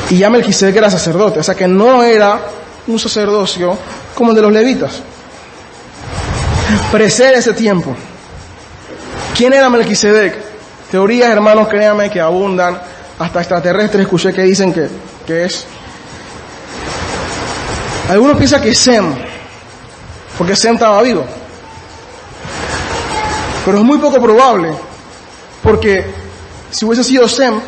Y ya Melquisedec era sacerdote, o sea que no era un sacerdocio como el de los levitas. Precede ese tiempo. ¿Quién era Melquisedec? Teorías, hermanos, créanme, que abundan, hasta extraterrestres escuché que dicen que es. Algunos piensan que es Sem, porque Sem estaba vivo. Pero es muy poco probable, porque si hubiese sido Sem,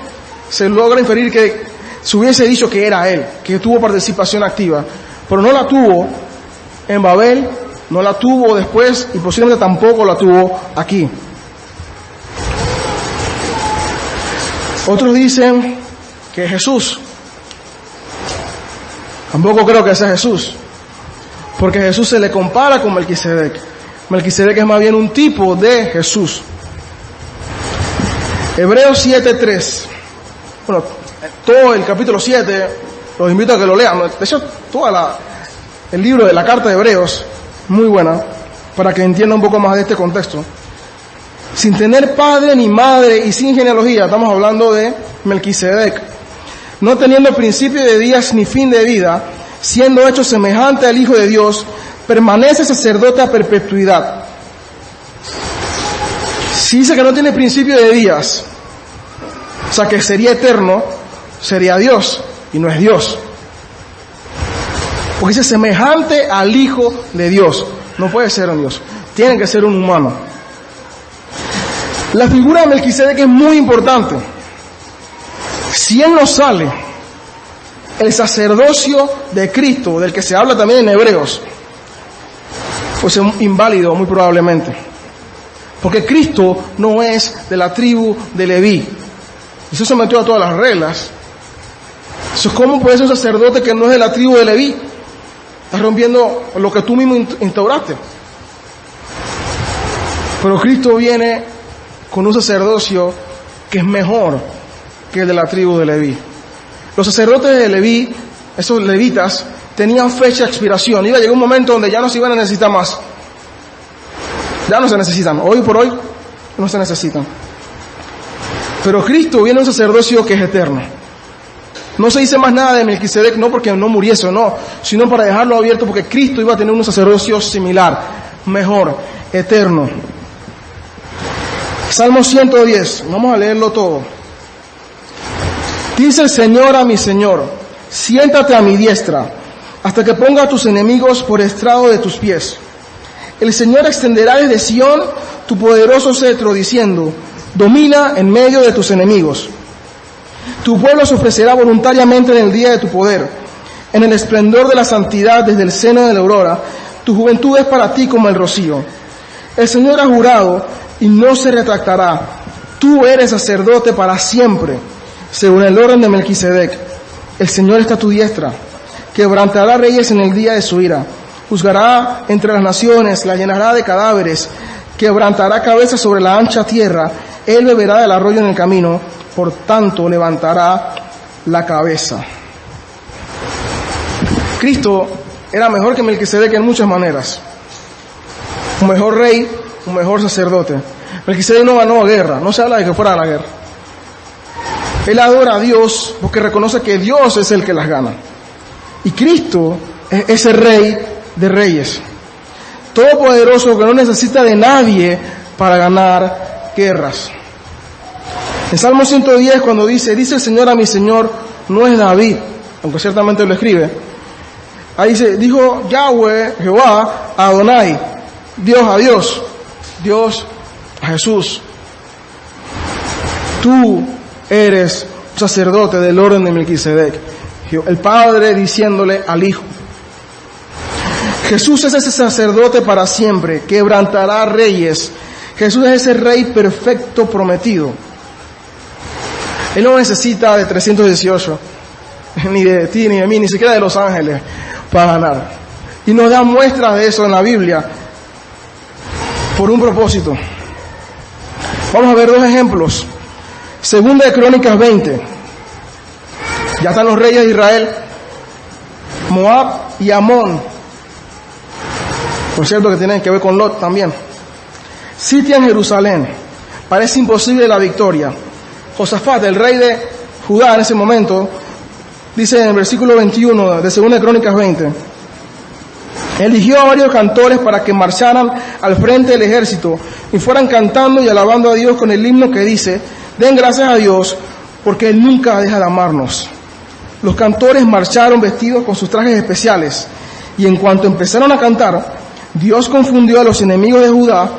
se logra inferir que se hubiese dicho que era él, que tuvo participación activa, pero no la tuvo en Babel, no la tuvo después y posiblemente tampoco la tuvo aquí. Otros dicen que es Jesús. Tampoco creo que sea Jesús, porque Jesús se le compara con Melquisedec. Melquisedec es más bien un tipo de Jesús. Hebreos 7:3. Bueno, todo el capítulo 7, los invito a que lo lean. De hecho, el libro de la carta de Hebreos, muy buena, para que entiendan un poco más de este contexto. Sin tener padre ni madre y sin genealogía, estamos hablando de Melquisedec, no teniendo principio de días ni fin de vida, siendo hecho semejante al Hijo de Dios, permanece sacerdote a perpetuidad. Si dice que no tiene principio de días, o sea que sería eterno, sería Dios, y no es Dios. Porque dice semejante al Hijo de Dios. No puede ser un Dios, tiene que ser un humano. La figura de Melquisedec es muy importante. Si él no sale, el sacerdocio de Cristo, del que se habla también en Hebreos, pues es inválido muy probablemente. Porque Cristo no es de la tribu de Leví. Eso se metió a todas las reglas. Entonces, ¿cómo puede ser un sacerdote que no es de la tribu de Leví? Estás rompiendo lo que tú mismo instauraste. Pero Cristo viene con un sacerdocio que es mejor que el de la tribu de Leví. Los sacerdotes de Leví, esos levitas, tenían fecha de expiración. Iba a llegar un momento donde ya no se iban a necesitar más. Ya no se necesitan. Hoy por hoy no se necesitan. Pero Cristo viene un sacerdocio que es eterno. No se dice más nada de Melquisedec, no porque no muriese o no, sino para dejarlo abierto, porque Cristo iba a tener un sacerdocio similar, mejor, eterno. Salmo 110, vamos a leerlo todo. Dice el Señor a mi Señor: siéntate a mi diestra, hasta que ponga a tus enemigos por estrado de tus pies. El Señor extenderá desde Sión tu poderoso cetro, diciendo: domina en medio de tus enemigos. Tu pueblo se ofrecerá voluntariamente en el día de tu poder, en el esplendor de la santidad desde el seno de la aurora. Tu juventud es para ti como el rocío. El Señor ha jurado y no se retractará. Tú eres sacerdote para siempre, según el orden de Melquisedec. El Señor está a tu diestra. Quebrantará reyes en el día de su ira. Juzgará entre las naciones, la llenará de cadáveres. Quebrantará cabezas sobre la ancha tierra. Él beberá del arroyo en el camino. Por tanto, levantará la cabeza. Cristo era mejor que Melquisedec en muchas maneras. Un mejor rey, un mejor sacerdote. Melquisedec no ganó guerra, no se habla de que fuera a la guerra. Él adora a Dios porque reconoce que Dios es el que las gana. Y Cristo es ese rey de reyes, todopoderoso, que no necesita de nadie para ganar guerras. En Salmo 110, cuando dice el Señor a mi Señor, no es David, aunque ciertamente lo escribe. Ahí dice, dijo Yahweh, Jehová, a Adonai, Dios a Dios, Dios a Jesús. Tú eres sacerdote del orden de Melquisedec. El Padre diciéndole al Hijo. Jesús es ese sacerdote para siempre, quebrantará reyes. Jesús es ese rey perfecto prometido. Él no necesita de 318, ni de ti, ni de mí, ni siquiera de los ángeles para ganar. Y nos da muestras de eso en la Biblia por un propósito. Vamos a ver dos ejemplos. Segunda de Crónicas 20. Ya están los reyes de Israel, Moab y Amón. Por cierto que tienen que ver con Lot también. Sitian Jerusalén. Parece imposible la victoria. Josafat, el rey de Judá en ese momento, dice en el versículo 21 de 2 de Crónicas 20, eligió a varios cantores para que marcharan al frente del ejército y fueran cantando y alabando a Dios con el himno que dice: den gracias a Dios porque Él nunca deja de amarnos. Los cantores marcharon vestidos con sus trajes especiales, y en cuanto empezaron a cantar, Dios confundió a los enemigos de Judá.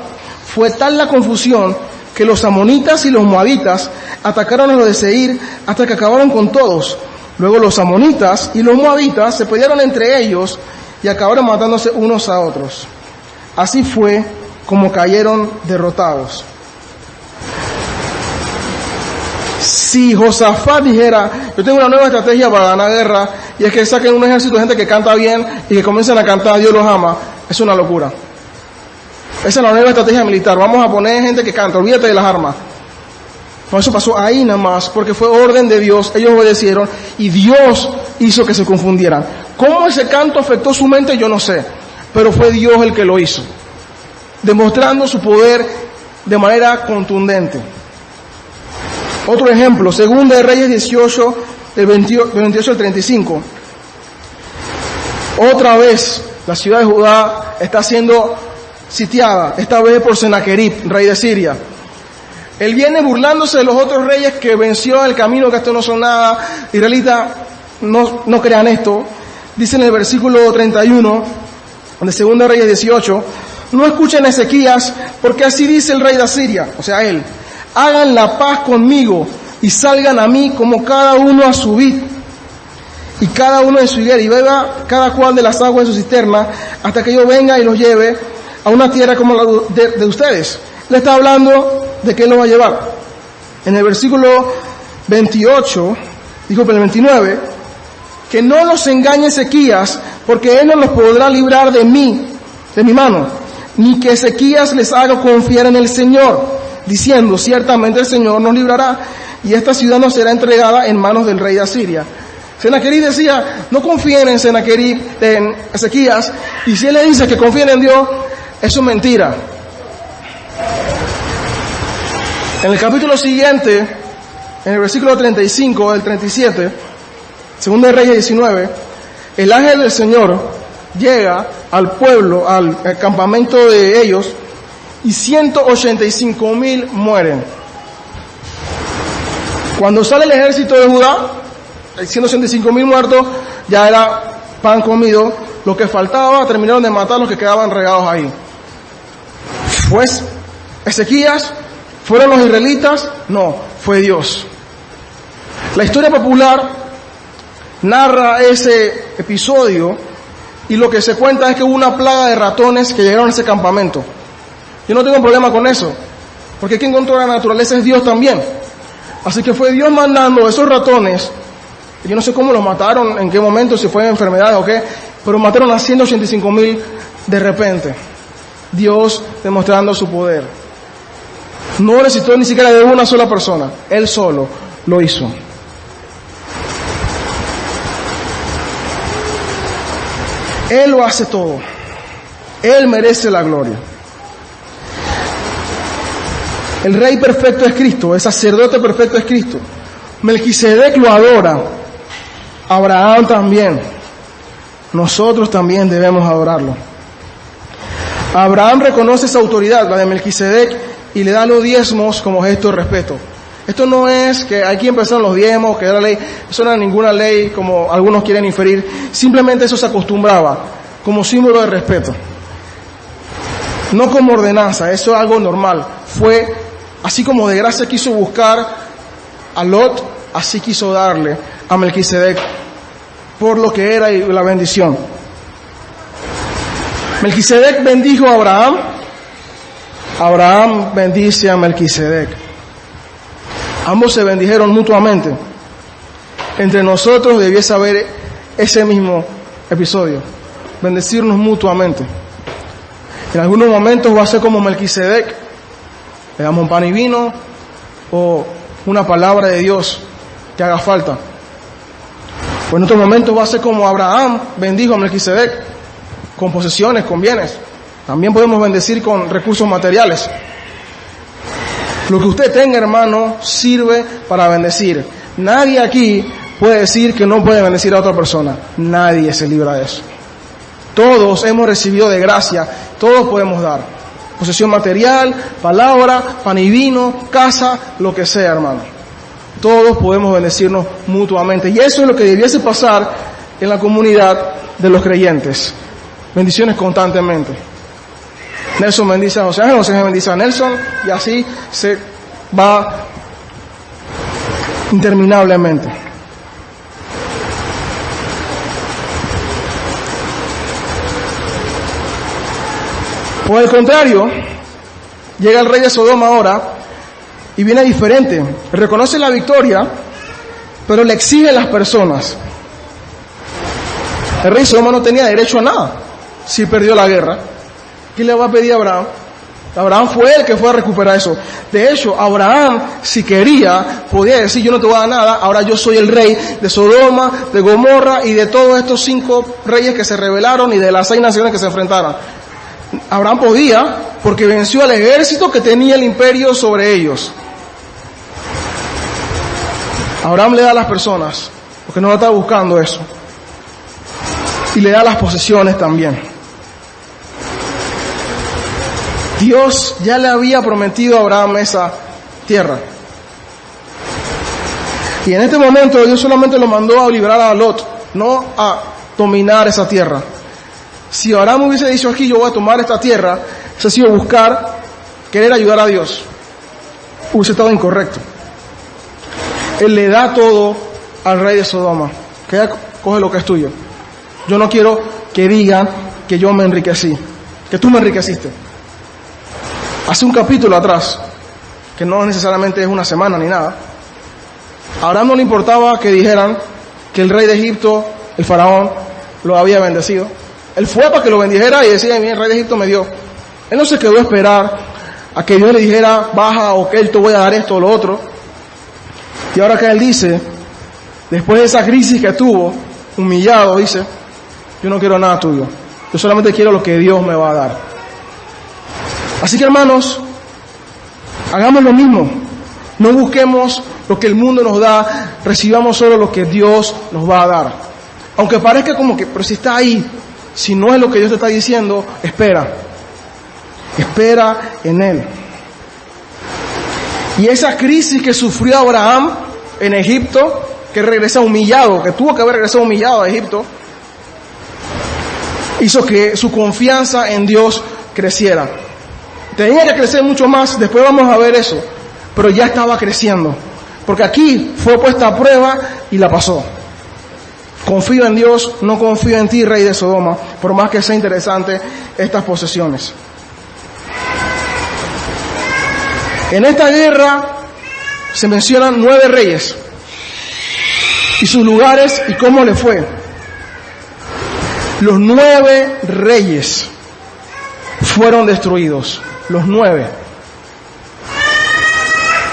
Fue tal la confusión que los amonitas y los moabitas atacaron a los de Seir hasta que acabaron con todos. Luego los amonitas y los moabitas se pelearon entre ellos y acabaron matándose unos a otros. Así fue como cayeron derrotados. Si Josafat dijera: yo tengo una nueva estrategia para ganar guerra, y es que saquen un ejército de gente que canta bien y que comiencen a cantar Dios los ama, es una locura. Esa es la nueva estrategia militar. Vamos a poner gente que canta, olvídate de las armas. No, eso pasó ahí nada más, porque fue orden de Dios, ellos obedecieron y Dios hizo que se confundieran. ¿Cómo ese canto afectó su mente? Yo no sé, pero fue Dios el que lo hizo, demostrando su poder de manera contundente. Otro ejemplo, Segunda de Reyes 18, del 28 al 35. Otra vez la ciudad de Judá está siendo sitiada, esta vez por Senaquerib, rey de Siria. Él viene burlándose de los otros reyes que venció el camino, que esto no son nada, israelitas, no crean esto. Dice en el versículo 31 de Segunda Reyes 18, no escuchen a Ezequías, porque así dice el rey de Asiria, o sea él: hagan la paz conmigo y salgan a mí como cada uno a su vid y cada uno en su higuera, y beba cada cual de las aguas de su cisterna, hasta que yo venga y los lleve a una tierra como la de ustedes. Le está hablando de que él lo va a llevar. En el versículo 28, dijo en el 29, que no los engañe Ezequías, porque él no los podrá librar de mí, de mi mano, ni que Ezequías les haga confiar en el Señor, diciendo: ciertamente el Señor nos librará, y esta ciudad no será entregada en manos del rey de Asiria. Senaquerib decía: no confíen en Senaquerib, en Ezequías, y si él le dice que confíen en Dios, eso es mentira. En el capítulo siguiente, en el versículo 35 del 37, Segunda de Reyes 19, el ángel del Señor llega al pueblo, al campamento de ellos, y 185,000 mueren. Cuando sale el ejército de Judá, 185,000 muertos, ya era pan comido. Lo que faltaba, terminaron de matar los que quedaban regados ahí. Pues, Ezequías, ¿fueron los israelitas? No, fue Dios. La historia popular narra ese episodio y lo que se cuenta es que hubo una plaga de ratones que llegaron a ese campamento. Yo no tengo problema con eso, porque quien controla la naturaleza es Dios también. Así que fue Dios mandando esos ratones. Yo no sé cómo los mataron, en qué momento, si fue enfermedad o qué, pero mataron a 185,000 de repente. Dios demostrando su poder. No necesitó ni siquiera de una sola persona, Él solo lo hizo. Él lo hace todo. Él merece la gloria. El rey perfecto es Cristo, el sacerdote perfecto es Cristo. Melquisedec lo adora. Abraham también. Nosotros también debemos adorarlo. Abraham reconoce esa autoridad, la de Melquisedec, y le da los diezmos como gesto de respeto. Esto no es que aquí empezaron los diezmos, que era la ley, eso no era ninguna ley como algunos quieren inferir, simplemente eso se acostumbraba como símbolo de respeto. No como ordenanza, eso es algo normal. Fue así como de gracia quiso buscar a Lot, así quiso darle a Melquisedec por lo que era y la bendición. Melquisedec bendijo a Abraham, Abraham bendice a Melquisedec. Ambos se bendijeron mutuamente. Entre nosotros debiese haber ese mismo episodio, bendecirnos mutuamente. En algunos momentos va a ser como Melquisedec, le damos un pan y vino o una palabra de Dios que haga falta. O en otros momentos va a ser como Abraham bendijo a Melquisedec, con posesiones, con bienes. También podemos bendecir con recursos materiales. Lo que usted tenga, hermano, sirve para bendecir. Nadie aquí puede decir que no puede bendecir a otra persona. Nadie se libra de eso. Todos hemos recibido de gracia, todos podemos dar. Posesión material, palabra, pan y vino, casa, lo que sea, hermano. Todos podemos bendecirnos mutuamente. Y eso es lo que debiese pasar en la comunidad de los creyentes. Bendiciones constantemente. Nelson bendice a José Ángel, José Ángel bendice a Nelson, y así se va interminablemente. Por el contrario, llega el rey de Sodoma ahora y viene diferente. Reconoce la victoria, pero le exige a las personas. El rey de Sodoma no tenía derecho a nada si perdió la guerra. ¿Qué le va a pedir a Abraham? Abraham fue el que fue a recuperar eso. De hecho, Abraham, si quería, podía decir: yo no te voy a dar nada, ahora yo soy el rey de Sodoma, de Gomorra y de todos estos 5 reyes que se rebelaron y de las 6 naciones que se enfrentaron. Abraham podía, porque venció al ejército que tenía el imperio sobre ellos. Abraham le da a las personas, porque no está buscando eso. Y le da las posesiones también. Dios ya le había prometido a Abraham esa tierra. Y en este momento Dios solamente lo mandó a librar a Lot, no a dominar esa tierra. Si Abraham hubiese dicho: aquí yo voy a tomar esta tierra, eso ha sido buscar, querer ayudar a Dios, hubiese estado incorrecto. Él le da todo al rey de Sodoma, que ella coge lo que es tuyo. Yo no quiero que digan que yo me enriquecí, que tú me enriqueciste. Hace un capítulo atrás, que no necesariamente es una semana ni nada, a Abraham no le importaba que dijeran que el rey de Egipto, el faraón, lo había bendecido. Él fue para que lo bendijera y decía: el rey de Egipto me dio. Él no se quedó a esperar a que Dios le dijera: baja, o que él te voy a dar esto o lo otro. Y ahora que él dice, después de esa crisis que tuvo, humillado, dice: yo no quiero nada tuyo, yo solamente quiero lo que Dios me va a dar. Así que, hermanos, hagamos lo mismo. No busquemos lo que el mundo nos da, recibamos solo lo que Dios nos va a dar. Aunque parezca como que, pero si está ahí, si no es lo que Dios te está diciendo, espera. Espera en Él. Y esa crisis que sufrió Abraham en Egipto, que regresa humillado, que tuvo que haber regresado humillado a Egipto, hizo que su confianza en Dios creciera. Tenía que crecer mucho más, después vamos a ver eso, pero ya estaba creciendo, porque aquí fue puesta a prueba y la pasó. Confío en Dios, no confío en ti, rey de Sodoma, por más que sea interesante estas posesiones. En esta guerra se mencionan 9 reyes y sus lugares y cómo le fue. Los 9 reyes fueron destruidos, los 9.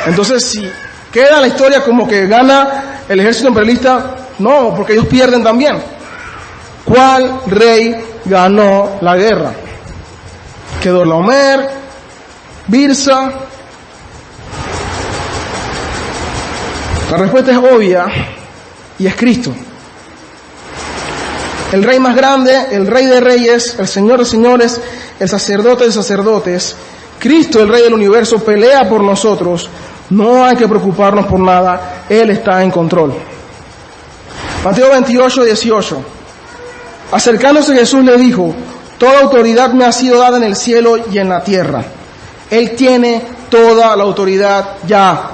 Entonces, si queda la historia como que gana el ejército imperialista, no, porque ellos pierden también. ¿Cuál rey ganó la guerra? Kedorlaomer, Birsa. La respuesta es obvia y es Cristo. El rey más grande, el rey de reyes, el señor de señores, el sacerdote de sacerdotes, Cristo, el rey del universo, pelea por nosotros. No hay que preocuparnos por nada, Él está en control. Mateo 28, 18. Acercándose Jesús le dijo: toda autoridad me ha sido dada en el cielo y en la tierra. Él tiene toda la autoridad ya.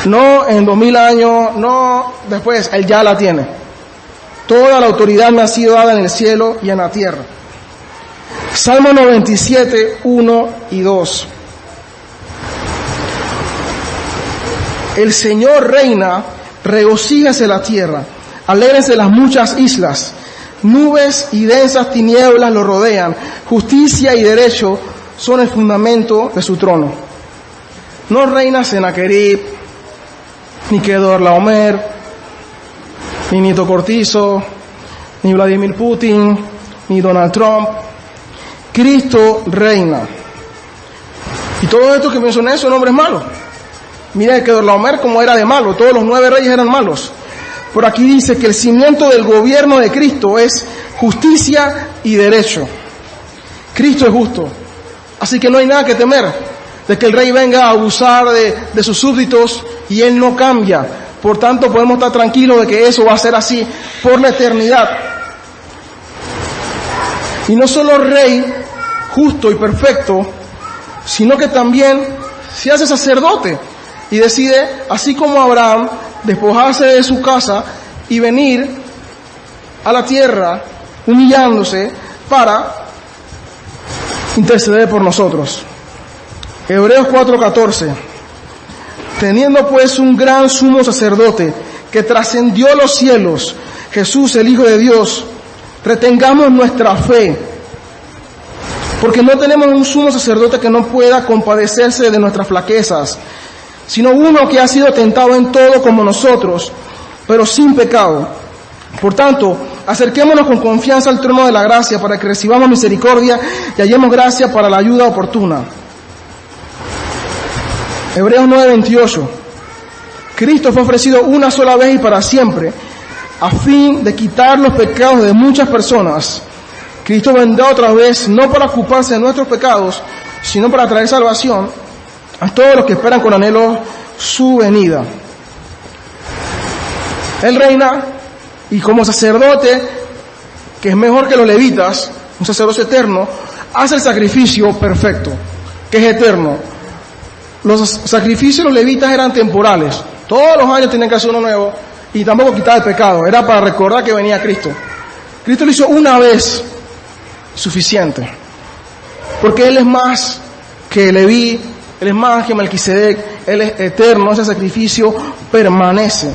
No en 2000 años, no después, Él ya la tiene. Toda la autoridad me ha sido dada en el cielo y en la tierra. Salmo 97, 1 y 2. El Señor reina, regocíjese la tierra, alégrense las muchas islas. Nubes y densas tinieblas lo rodean, justicia y derecho son el fundamento de su trono. No reina Sennacherib, ni Kedorlaomer, ni Nito Cortizo, ni Vladimir Putin, ni Donald Trump. Cristo reina. Y todo esto que mencioné son hombres malos. Mira el Kedorlaomer como era de malo, todos los 9 reyes eran malos. Por aquí dice que el cimiento del gobierno de Cristo es justicia y derecho. Cristo es justo. Así que no hay nada que temer de que el rey venga a abusar de sus súbditos y él no cambia. Por tanto, podemos estar tranquilos de que eso va a ser así por la eternidad. Y no solo rey justo y perfecto, sino que también se hace sacerdote y decide, así como Abraham, despojarse de su casa y venir a la tierra humillándose para interceder por nosotros. Hebreos 4:14. Teniendo pues un gran sumo sacerdote que trascendió los cielos, Jesús el Hijo de Dios, retengamos nuestra fe, porque no tenemos un sumo sacerdote que no pueda compadecerse de nuestras flaquezas, sino uno que ha sido tentado en todo como nosotros, pero sin pecado. Por tanto, acerquémonos con confianza al trono de la gracia para que recibamos misericordia y hallemos gracia para la ayuda oportuna. Hebreos 9:28. Cristo fue ofrecido una sola vez y para siempre, a fin de quitar los pecados de muchas personas. Cristo vendrá otra vez, no para ocuparse de nuestros pecados, sino para traer salvación a todos los que esperan con anhelo su venida. Él reina, y como sacerdote, que es mejor que los levitas, un sacerdote eterno, hace el sacrificio perfecto, que es eterno. Los sacrificios de los levitas eran temporales. Todos los años tenían que hacer uno nuevo y tampoco quitar el pecado. Era para recordar que venía Cristo. Cristo lo hizo una vez, suficiente. Porque Él es más que Leví, Él es más que Melquisedec, Él es eterno, ese sacrificio permanece.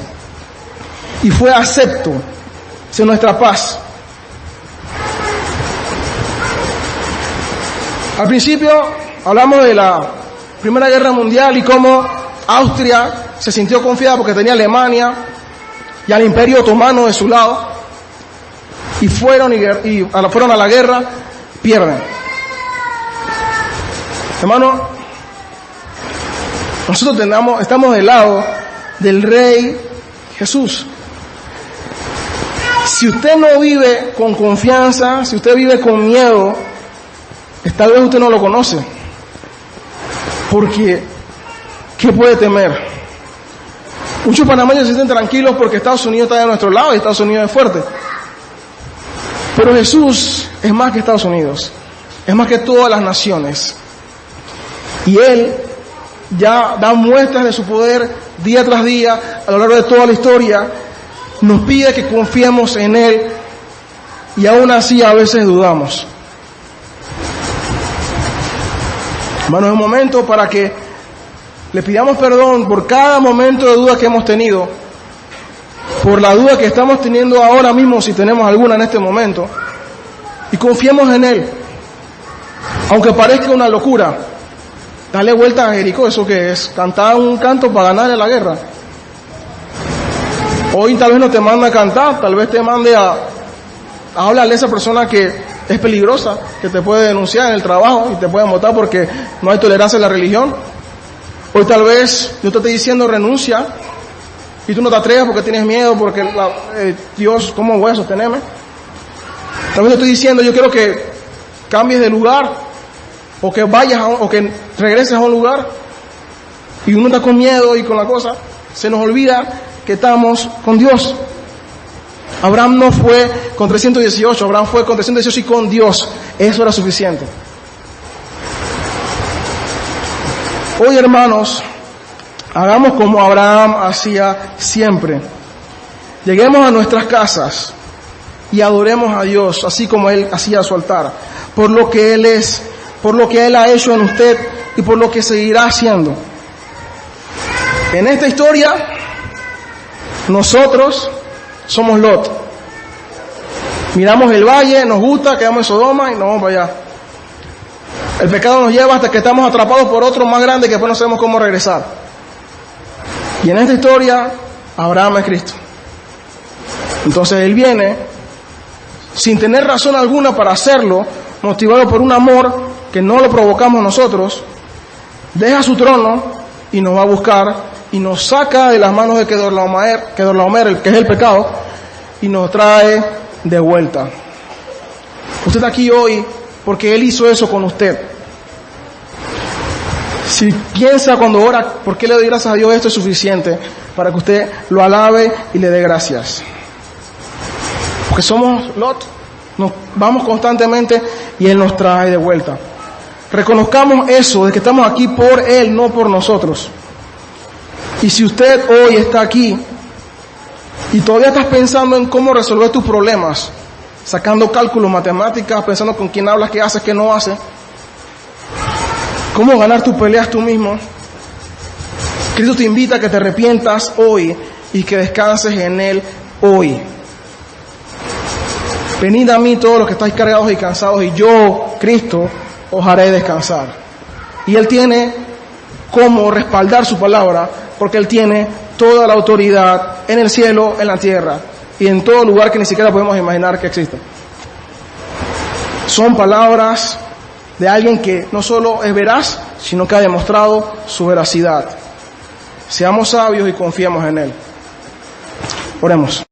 Y fue acepto, es nuestra paz. Al principio hablamos de la Primera Guerra Mundial y cómo Austria se sintió confiada porque tenía Alemania y al Imperio Otomano de su lado, y fueron a la guerra, pierden. Hermano, Nosotros estamos del lado del Rey Jesús. Si usted no vive con confianza, si usted vive con miedo, tal vez usted no lo conoce. Porque, ¿qué puede temer? Muchos panameños se sienten tranquilos porque Estados Unidos está de nuestro lado y Estados Unidos es fuerte. Pero Jesús es más que Estados Unidos, es más que todas las naciones. Y Él ya da muestras de su poder día tras día, a lo largo de toda la historia. Nos pide que confiemos en Él y aún así a veces dudamos. Bueno, es un momento para que le pidamos perdón por cada momento de duda que hemos tenido, por la duda que estamos teniendo ahora mismo, si tenemos alguna en este momento, y confiemos en Él. Aunque parezca una locura, darle vuelta a Jericó, ¿eso qué es? Cantar un canto para ganarle la guerra. Hoy tal vez no te manda a cantar, tal vez te mande a hablarle a esa persona que es peligrosa, que te puede denunciar en el trabajo y te puede votar porque no hay tolerancia en la religión. Hoy tal vez yo te estoy diciendo renuncia y tú no te atreves porque tienes miedo, porque Dios, ¿cómo voy a sostenerme? Tal vez te estoy diciendo yo quiero que cambies de lugar o que vayas o que regreses a un lugar y uno está con miedo y con la cosa, se nos olvida que estamos con Dios. Abraham no fue con 318, Abraham fue con 318 y con Dios. Eso era suficiente. Hoy, hermanos, hagamos como Abraham hacía siempre. Lleguemos a nuestras casas y adoremos a Dios, así como Él hacía su altar, por lo que Él es, por lo que Él ha hecho en usted y por lo que seguirá haciendo. En esta historia, nosotros somos Lot. Miramos el valle, nos gusta, quedamos en Sodoma y nos vamos para allá. El pecado nos lleva hasta que estamos atrapados por otro más grande que después no sabemos cómo regresar. Y en esta historia, Abraham es Cristo. Entonces Él viene sin tener razón alguna para hacerlo, motivado por un amor que no lo provocamos nosotros, deja su trono y nos va a buscar y nos saca de las manos de Kedorlaomer, que es el pecado, y nos trae de vuelta. Usted está aquí hoy porque Él hizo eso con usted. Si piensa cuando ora, ¿por qué le doy gracias a Dios? Esto es suficiente para que usted lo alabe y le dé gracias. Porque somos Lot, nos vamos constantemente y Él nos trae de vuelta. Reconozcamos eso, de que estamos aquí por Él, no por nosotros. Y si usted hoy está aquí y todavía estás pensando en cómo resolver tus problemas, sacando cálculos, matemáticas, pensando con quién hablas, qué haces, qué no haces, cómo ganar tus peleas tú mismo, Cristo te invita a que te arrepientas hoy y que descanses en Él hoy. Venid a mí todos los que estáis cargados y cansados y yo, Cristo, os haré descansar. Y Él tiene cómo respaldar su palabra, porque Él tiene toda la autoridad en el cielo, en la tierra y en todo lugar que ni siquiera podemos imaginar que existe. Son palabras de alguien que no solo es veraz, sino que ha demostrado su veracidad. Seamos sabios y confiemos en Él. Oremos.